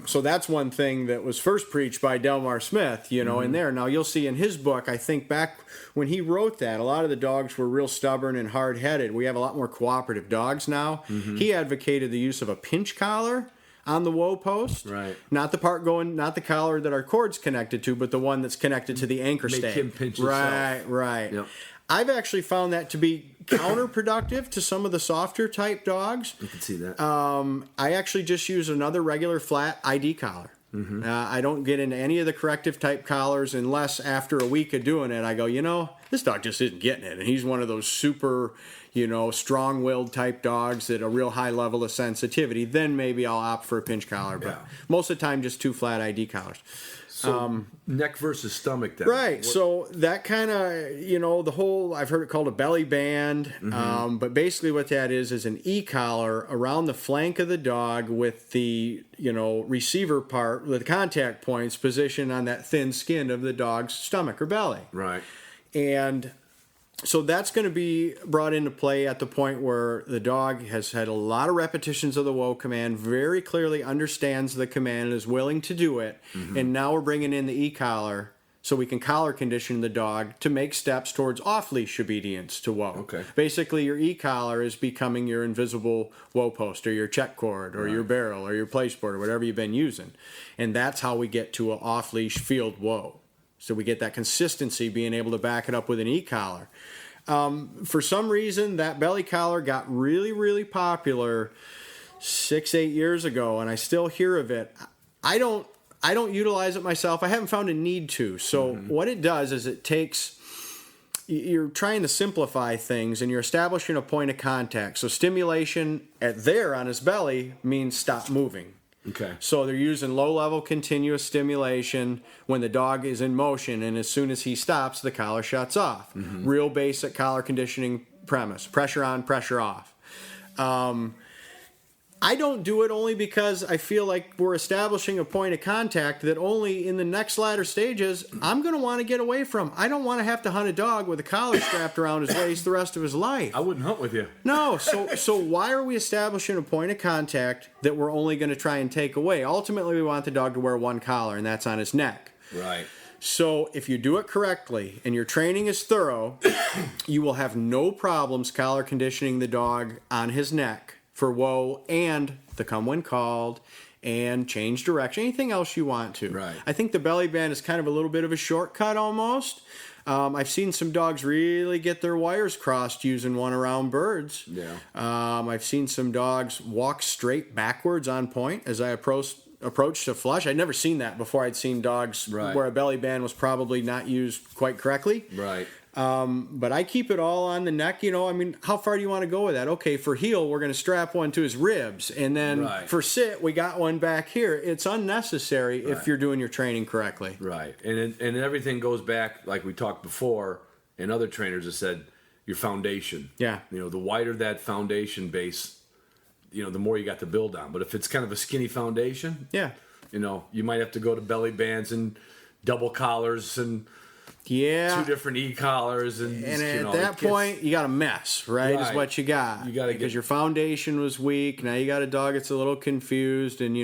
So that's one thing that was first preached by Delmar Smith, in there. Now, you'll see in his book, I think back when he wrote that, a lot of the dogs were real stubborn and hard-headed. We have a lot more cooperative dogs now. Mm-hmm. He advocated the use of a pinch collar on the whoa post. Right. Not the collar that our cord's connected to, but the one that's connected to the anchor stake. Make him pinch himself. Right. Yep. I've actually found that to be counterproductive to some of the softer type dogs. You can see that. I actually just use another regular flat ID collar. Mm-hmm. I don't get into any of the corrective type collars unless after a week of doing it, I go, this dog just isn't getting it. And he's one of those super, strong-willed type dogs at a real high level of sensitivity. Then maybe I'll opt for a pinch collar. But most of the time, just two flat ID collars. So neck versus stomach then. Right. So that kind of, the whole, I've heard it called a belly band. Mm-hmm. But basically what that is an e-collar around the flank of the dog with the, receiver part, the contact points positioned on that thin skin of the dog's stomach or belly. Right. And so that's going to be brought into play at the point where the dog has had a lot of repetitions of the whoa command, very clearly understands the command and is willing to do it. Mm-hmm. And now we're bringing in the e-collar so we can collar condition the dog to make steps towards off-leash obedience to whoa. Okay. Basically, your e-collar is becoming your invisible whoa post or your check cord or your barrel or your place board or whatever you've been using. And that's how we get to an off-leash field whoa. So we get that consistency, being able to back it up with an e-collar. For some reason, that belly collar got really, really popular 6-8 years ago, and I still hear of it. I don't utilize it myself. I haven't found a need to. So what it does is you're trying to simplify things, and you're establishing a point of contact. So stimulation on his belly means stop moving. Okay. So they're using low-level continuous stimulation when the dog is in motion, and as soon as he stops, the collar shuts off. Mm-hmm. Real basic collar conditioning premise: pressure on, pressure off. I don't do it only because I feel like we're establishing a point of contact that only in the next latter stages I'm going to want to get away from. I don't want to have to hunt a dog with a collar strapped around his waist the rest of his life. I wouldn't hunt with you. No, so why are we establishing a point of contact that we're only going to try and take away? Ultimately, we want the dog to wear one collar, and that's on his neck. Right. So if you do it correctly and your training is thorough, you will have no problems collar conditioning the dog on his neck for whoa and the come when called and change direction, anything else you want to. Right. I think the belly band is kind of a little bit of a shortcut almost. I've seen some dogs really get their wires crossed using one around birds. Yeah. I've seen some dogs walk straight backwards on point as I approach to flush. I'd never seen that before. I'd seen dogs Right. where a belly band was probably not used quite correctly. Right. But I keep it all on the neck. I mean, how far do you want to go with that? Okay, for heel, we're going to strap one to his ribs. And then Right. for sit, we got one back here. It's unnecessary if you're doing your training correctly. Right. And everything goes back, like we talked before, and other trainers have said, your foundation. Yeah. The wider that foundation base, the more you got to build on. But if it's kind of a skinny foundation, Yeah. you might have to go to belly bands and double collars and Yeah. two different e-collars. And at that point, you got a mess, right? Is Right. what you got. You gotta because get- your foundation was weak. Now you got a dog that's a little confused, and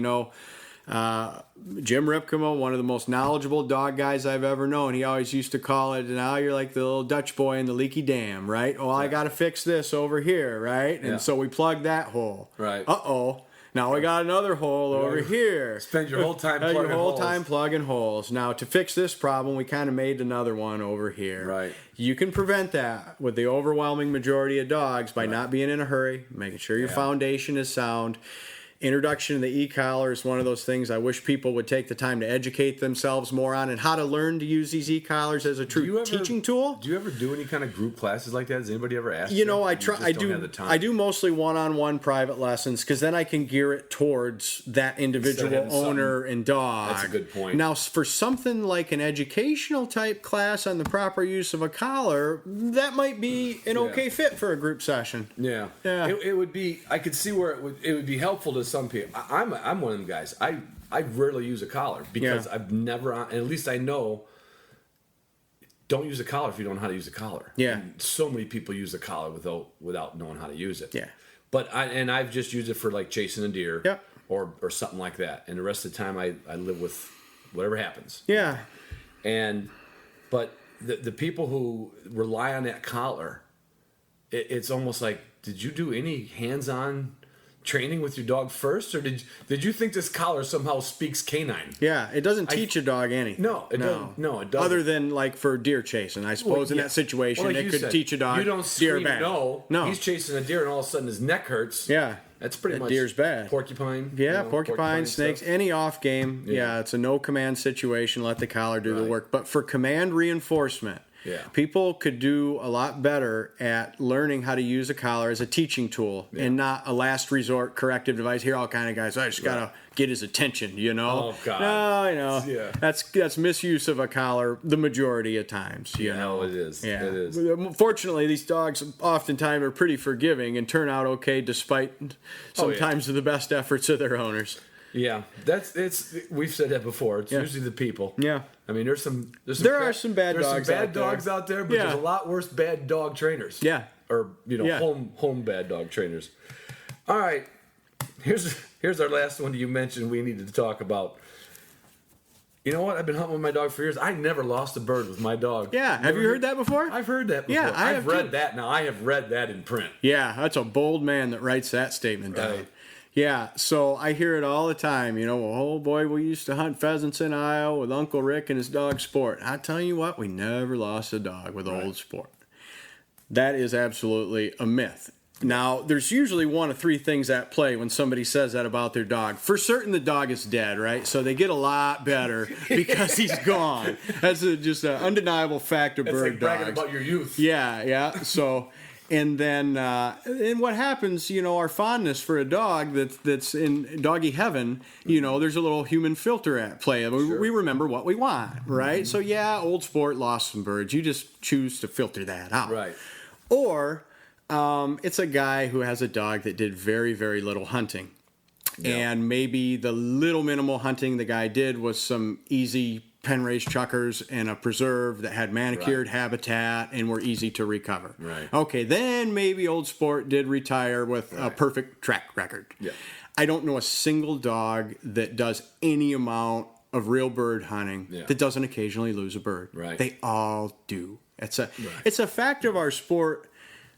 Jim Ripkema, one of the most knowledgeable dog guys I've ever known, he always used to call it, now you're like the little Dutch boy in the leaky dam, right? Oh, I got to fix this over here, right? And Yeah. so we plug that hole. Right. Uh-oh. Now we got another hole over here. Spend your whole time plugging Your whole holes. time plugging holes. Now, to fix this problem, we kind of made another one over here. Right. You can prevent that with the overwhelming majority of dogs by not being in a hurry, making sure your foundation is sound. Introduction to the e-collar is one of those things I wish people would take the time to educate themselves more on, and how to learn to use these e-collars as a true teaching tool. Do you ever do any kind of group classes like that? Has anybody ever asked I just try. I don't have the do. time? I do mostly one-on-one private lessons because then I can gear it towards that individual having owner and dog. That's a good point. Now, for something like an educational type class on the proper use of a collar, that might be an okay fit for a group session. Yeah, Yeah. It would be. I could see where it would be helpful to some people. I'm one of them guys. I rarely use a collar because I've never. And at least I know. Don't use a collar if you don't know how to use a collar. Yeah. And so many people use a collar without knowing how to use it. Yeah. But I've just used it for like chasing a deer. Yep. Or something like that. And the rest of the time I live with whatever happens. Yeah. But the people who rely on that collar, it's almost like, did you do any hands-on training with your dog first, or did you think this collar somehow speaks canine? Yeah, it doesn't teach a dog anything. No, it doesn't. No, it doesn't. Other than like for deer chasing, I suppose in that situation Well, like it you could said, teach a dog. You don't deer scream bad. no. No. He's chasing a deer, and all of a sudden his neck hurts. Yeah. That's pretty That much deer's bad. Porcupine. Yeah, porcupine, snakes, stuff. any off game. Yeah. It's a no command situation. Let the collar do the Right. work. But for command reinforcement, people could do a lot better at learning how to use a collar as a teaching tool and not a last resort corrective device. Here, all kind of guys, I just gotta get his attention. Oh, God. No, Yeah. that's misuse of a collar the majority of times. You know, it is. Yeah. It is. Fortunately, these dogs oftentimes are pretty forgiving and turn out okay despite sometimes of the best efforts of their owners. Yeah, we've said that before. It's usually the people. Yeah. I mean, there are some There are some bad there's dogs some bad out there. dogs out there, but Yeah. there's a lot worse bad dog trainers. Yeah. Or Yeah. home bad dog trainers. All right. Here's our last one you mentioned we needed to talk about. You know what? I've been hunting with my dog for years. I never lost a bird with my dog. Yeah. Have you heard that before? I've heard that before. Yeah, I I've have read too. that. Now I have read that in print. Yeah, that's a bold man that writes that statement down. Right. Yeah, so I hear it all the time. Oh boy, we used to hunt pheasants in Iowa with Uncle Rick and his dog Sport. I tell you what, we never lost a dog with old Sport. That is absolutely a myth. Now, there's usually one of three things at play when somebody says that about their dog. For certain, the dog is dead, right? So they get a lot better because he's gone. That's just an undeniable fact of It's bird like bragging dogs. about your youth. Yeah. So, and then, and what happens? Our fondness for a dog that's in doggy heaven. There's a little human filter at play. We remember what we want, right? So yeah, old Sport lost some birds. You just choose to filter that out, Right. Or It's a guy who has a dog that did very, very little hunting. And maybe the little minimal hunting the guy did was some easy pen-raised chuckers and a preserve that had manicured habitat and were easy to recover. Right. Okay, then maybe Old Sport did retire with a perfect track record. Yeah. I don't know a single dog that does any amount of real bird hunting that doesn't occasionally lose a bird. Right. They all do. It's a fact of our sport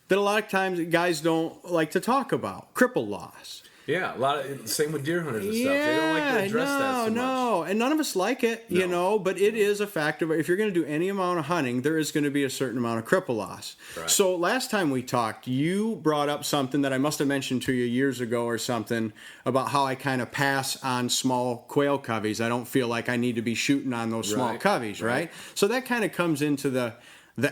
that a lot of times guys don't like to talk about. Cripple loss. Yeah, a lot of same with deer hunters and stuff. They don't like to address that so much. And none of us like it, you know. But it is a fact of if you're going to do any amount of hunting, there is going to be a certain amount of cripple loss. Right. So last time we talked, you brought up something that I must have mentioned to you years ago or something about how I kind of pass on small quail coveys. I don't feel like I need to be shooting on those small coveys, right? So that kind of comes into the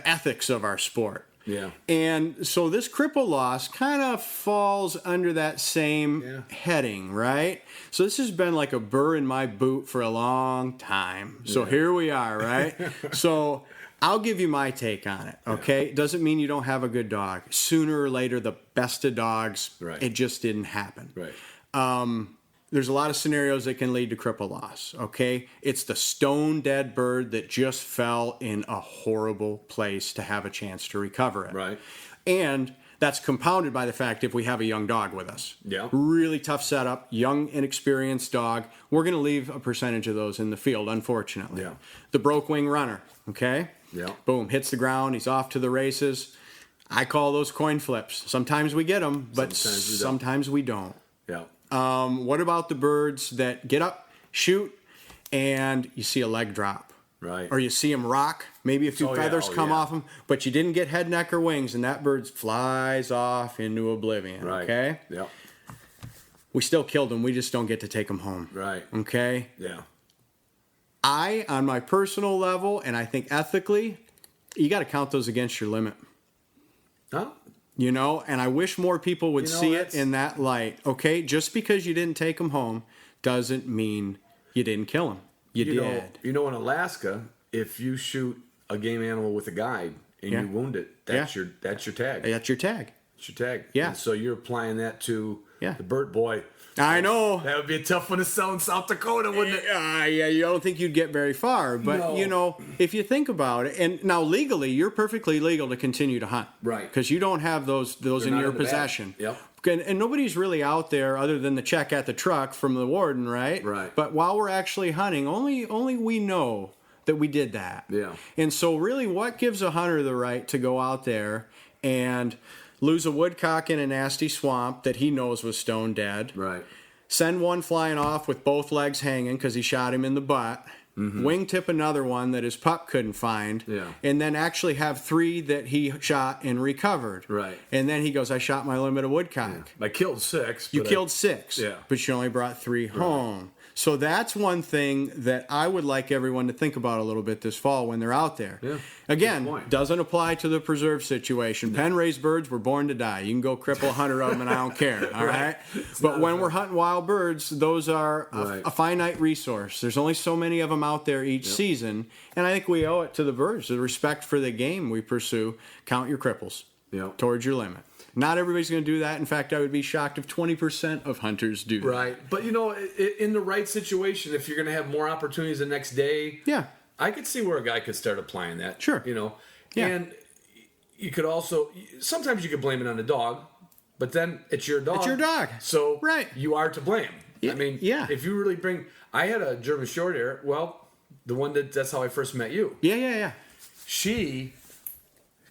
ethics of our sport. Yeah. And so this cripple loss kind of falls under that same heading, right? So this has been like a burr in my boot for a long time. So here we are, right? So I'll give you my take on it, okay? It doesn't mean you don't have a good dog. Sooner or later, the best of dogs, it just didn't happen. Right. There's a lot of scenarios that can lead to cripple loss, okay? It's the stone dead bird that just fell in a horrible place to have a chance to recover it. Right. And that's compounded by the fact if we have a young dog with us. Yeah. Really tough setup, young, inexperienced dog. We're going to leave a percentage of those in the field, unfortunately. Yeah. The broke wing runner, okay? Yeah. Boom, hits the ground, he's off to the races. I call those coin flips. Sometimes we get them, but sometimes we don't. Yeah. What about the birds that get up, shoot, and you see a leg drop? Right. Or you see them rock, maybe a few feathers come off them, but you didn't get head, neck, or wings, and that bird flies off into oblivion, Right. okay? Yeah. We still killed them, we just don't get to take them home. Right. Okay? Yeah. On my personal level, and I think ethically, you got to count those against your limit. Huh? You know, and I wish more people would see it in that light. Okay, just because you didn't take them home doesn't mean you didn't kill them. You did. You know, in Alaska, if you shoot a game animal with a guide and you wound it, that's your tag. That's your tag. It's your tag. Yeah. And so you're applying that to the bird boy. I know. That would be a tough one to sell in South Dakota, wouldn't it? Yeah, you don't think you'd get very far. But, you know, if you think about it, and now legally, you're perfectly legal to continue to hunt. Right. Because you don't have those in your possession. Yep. And nobody's really out there other than the check at the truck from the warden, right? Right. But while we're actually hunting, only we know that we did that. Yeah. And so really what gives a hunter the right to go out there and lose a woodcock in a nasty swamp that he knows was stone dead? Right. Send one flying off with both legs hanging because he shot him in the butt. Wingtip another one that his pup couldn't find. Yeah. And then actually have 3 that he shot and recovered. Right. And then he goes, I shot my limit of woodcock. I killed 6. You killed 6, but you only brought 3 home. So that's one thing that I would like everyone to think about a little bit this fall when they're out there. Yeah. Again, doesn't apply to the preserve situation. Pen-raised birds were born to die. You can go cripple 100 of them and I don't care, all right? But when we're hunting wild birds, those are a finite resource. There's only so many of them out there each season, and I think we owe it to the birds, the respect for the game we pursue. Count your cripples towards your limit. Not everybody's going to do that. In fact, I would be shocked if 20% of hunters do that. Right. But, you know, in the right situation, if you're going to have more opportunities the next day, I could see where a guy could start applying that. Sure. You know, Yeah. and you could also, sometimes you could blame it on the dog, but then it's your dog. It's your dog. So Right. you are to blame. Yeah, I mean, yeah. if you really I had a German short hair, well, the one that's how I first met you. Yeah. She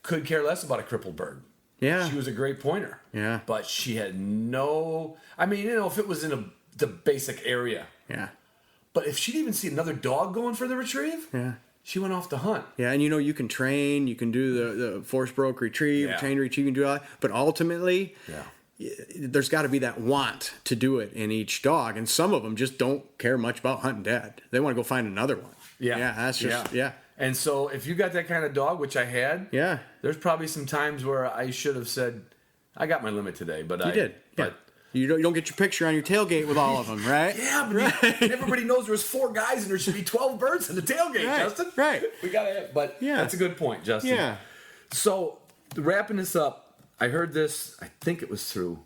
could care less about a crippled bird. Yeah. She was a great pointer. Yeah. But she had no, I mean, you know, if it was in the basic area. Yeah. But if she'd even see another dog going for the retrieve, she went off to hunt. Yeah, and you know, you can train, you can do the force broke retrieve, chain retrieve, you can do all that. But ultimately, there's got to be that want to do it in each dog. And some of them just don't care much about hunting dead. They want to go find another one. Yeah, that's just, And so if you got that kind of dog, which I had, there's probably some times where I should have said, I got my limit today, but you did. But you don't get your picture on your tailgate with all of them, right? And everybody knows there's 4 guys and there should be 12 birds in the tailgate, Justin. Right. We got to have, but that's a good point, Justin. Yeah. So wrapping this up, I heard this. I think it was through.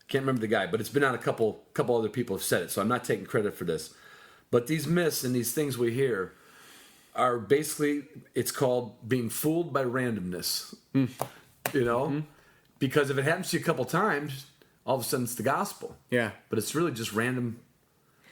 Can't remember the guy, but it's been on a couple other people have said it. So I'm not taking credit for this. But these myths and these things we hear are basically, it's called being fooled by randomness. You know, because if it happens to you a couple times, all of a sudden it's the gospel. Yeah. But it's really just random.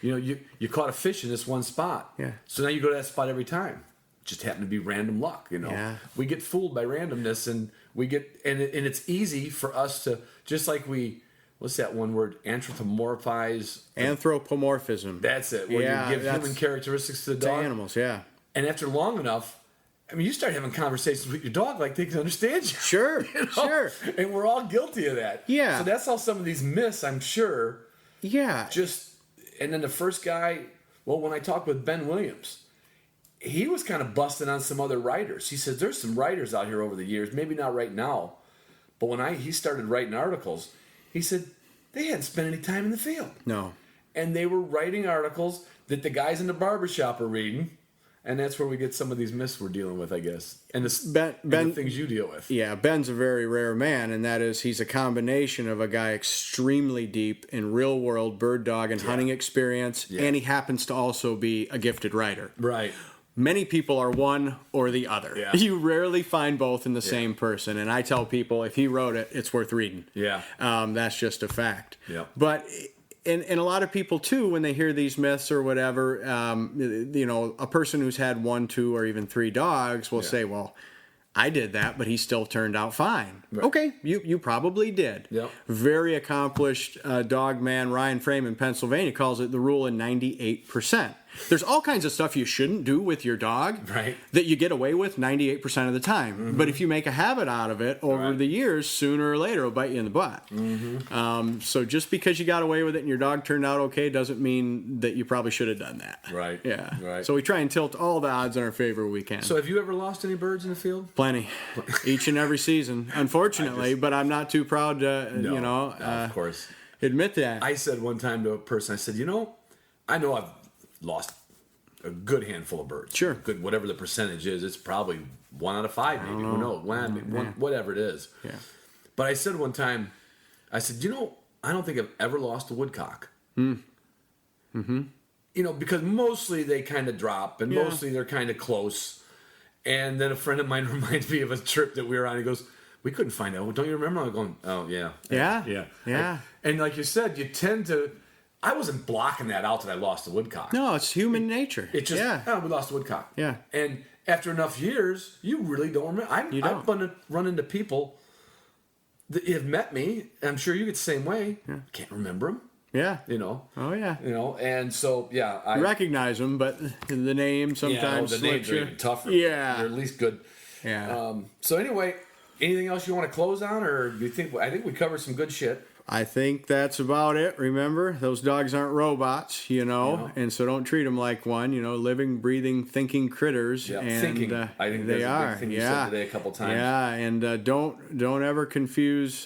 You know, you caught a fish in this one spot. Yeah. So now you go to that spot every time. It just happened to be random luck. You know. Yeah. We get fooled by randomness, and we get and it's easy for us to, just like we. What's that one word? Anthropomorphize. Anthropomorphism. That's it. Where you give human characteristics to the to dog. animals, yeah. And after long enough, I mean, you start having conversations with your dog like they can understand you. Sure, You know? sure. And we're all guilty of that. Yeah. So that's how some of these myths, I'm sure, Yeah. and then the first guy, well, when I talked with Ben Williams, he was kind of busting on some other writers. He said, there's some writers out here over the years, maybe not right now, but when he started writing articles, he said they hadn't spent any time in the field. No. And they were writing articles that the guys in the barbershop are reading. And that's where we get some of these myths we're dealing with, I guess. And the things you deal with. Yeah, Ben's a very rare man, and that is he's a combination of a guy extremely deep in real-world bird dog and hunting experience, and he happens to also be a gifted writer. Right. Many people are one or the other. Yeah. You rarely find both in the same person, and I tell people if he wrote it, it's worth reading. Yeah. That's just a fact. Yeah. But... And a lot of people, too, when they hear these myths or whatever, you know, a person who's had 1, 2, or even 3 dogs will say, well, I did that, but he still turned out fine. Right. Okay, you probably did. Yep. Very accomplished dog man Ryan Frame in Pennsylvania calls it the rule in 98%. There's all kinds of stuff you shouldn't do with your dog Right. that you get away with 98% of the time. But if you make a habit out of it over the years, sooner or later it'll bite you in the butt. So just because you got away with it and your dog turned out okay doesn't mean that you probably should have done that. Right. Yeah. Right. So we try and tilt all the odds in our favor we can. So have you ever lost any birds in the field? Plenty. Each and every season, unfortunately, but I'm not too proud to, you know, of course. admit that. I said one time to a person, I said, I know I've lost a good handful of birds. Sure. Good, whatever the percentage is, it's probably 1 out of 5, maybe. Who knows? Whatever it is. Yeah. But I said one time, I said, I don't think I've ever lost a woodcock. Mm-hmm. Because mostly they kind of drop, and mostly they're kind of close. And then a friend of mine reminds me of a trip that we were on. He goes, we couldn't find out. Don't you remember? I'm going, oh, yeah. Yeah. Yeah. And like you said, you tend to... I wasn't blocking that out that I lost the woodcock. No, it's human nature. It just, we lost the woodcock. Yeah. And after enough years, you really don't remember. I've run into people that have met me, and I'm sure you get the same way. Yeah. Can't remember them. Yeah. Oh, yeah. And so, I recognize them, but the name sometimes the names slips are you. even tougher. Yeah. They're at least good. Yeah. So anyway, anything else you want to close on, or do you think? I think we covered some good shit. I think that's about it. Remember, those dogs aren't robots, and so don't treat them like one. Living, breathing, thinking critters. Yeah, and thinking. I think they that's are. a big thing you said today a couple times. Yeah, and don't ever confuse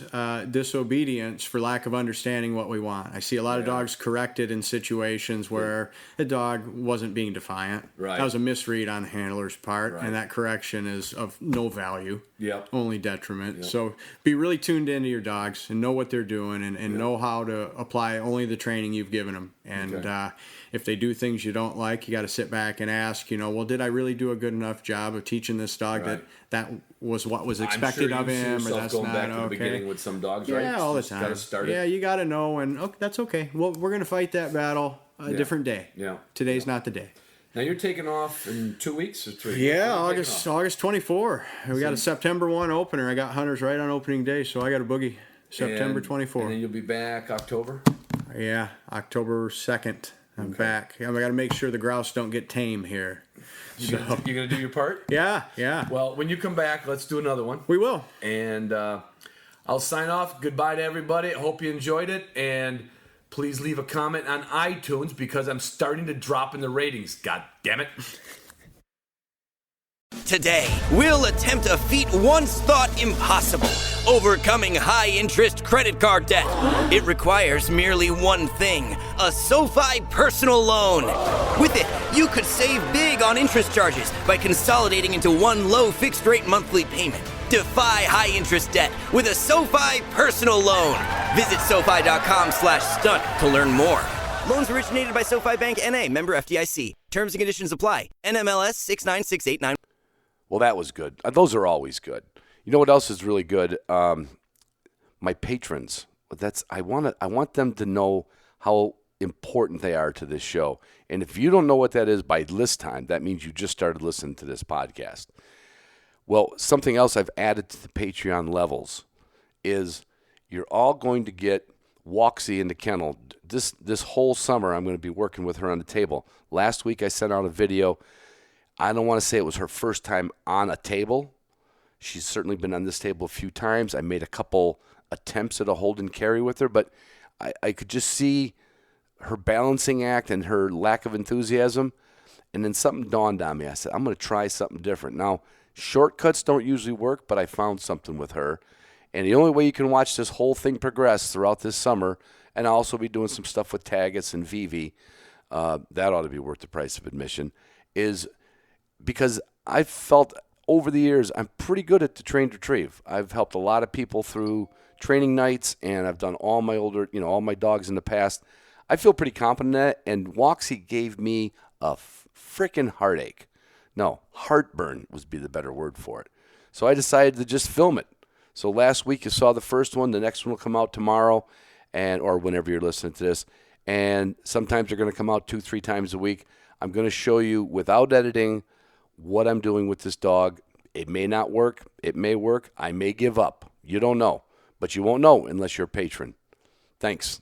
disobedience for lack of understanding what we want. I see a lot of dogs corrected in situations where the dog wasn't being defiant. Right. That was a misread on the handler's part, Right. and that correction is of no value. Yep. Only detriment. Yep. So be really tuned into your dogs and know what they're doing and know how to apply only the training you've given them. And if they do things you don't like, you got to sit back and ask, well, did I really do a good enough job of teaching this dog that was what was expected of him, or that's going not back to the okay? beginning with some dogs, Yeah, right? all the Just time. Gotta start it. Yeah, you got to know, and that's okay. Well, we're going to fight that battle a different day. Yeah. Today's not the day. Now you're taking off in 2 weeks or 3? Yeah, When are you taking off? August 24. We got a September 1 opener. I got hunters right on opening day, so I got a boogie September 24. And then you'll be back October? Yeah, October 2nd. I'm back. I got to make sure the grouse don't get tame here. You gonna do your part? Yeah. Well, when you come back, let's do another one. We will. And I'll sign off. Goodbye to everybody. I hope you enjoyed it. And please leave a comment on iTunes because I'm starting to drop in the ratings. God damn it. Today, we'll attempt a feat once thought impossible: overcoming high-interest credit card debt. It requires merely one thing: a SoFi personal loan. With it, you could save big on interest charges by consolidating into one low fixed-rate monthly payment. Defy high-interest debt with a SoFi personal loan. Visit SoFi.com/stunt to learn more. Loans originated by SoFi Bank N.A., member FDIC. Terms and conditions apply. NMLS 696889. Well, that was good. Those are always good. You know what else is really good? My patrons. I want them to know how important they are to this show. And if you don't know what that is by list time, that means you just started listening to this podcast. Well, something else I've added to the Patreon levels is you're all going to get Walksy in the kennel. This whole summer, I'm going to be working with her on the table. Last week, I sent out a video. I don't want to say it was her first time on a table. She's certainly been on this table a few times. I made a couple attempts at a hold and carry with her, but I could just see her balancing act and her lack of enthusiasm. And then something dawned on me. I said, I'm going to try something different. Now, shortcuts don't usually work, but I found something with her. And the only way you can watch this whole thing progress throughout this summer, and I'll also be doing some stuff with Taggets and Vivi, that ought to be worth the price of admission, is because I've felt over the years I'm pretty good at the trained retrieve. I've helped a lot of people through training nights, and I've done all my dogs in the past. I feel pretty confident in it, and Walksy gave me a freaking heartache. No, heartburn would be the better word for it. So I decided to just film it. So last week you saw the first one. The next one will come out tomorrow, or whenever you're listening to this. And sometimes they're going to come out 2-3 times a week. I'm going to show you without editing what I'm doing with this dog. It may not work. It may work. I may give up. You don't know. But you won't know unless you're a patron. Thanks.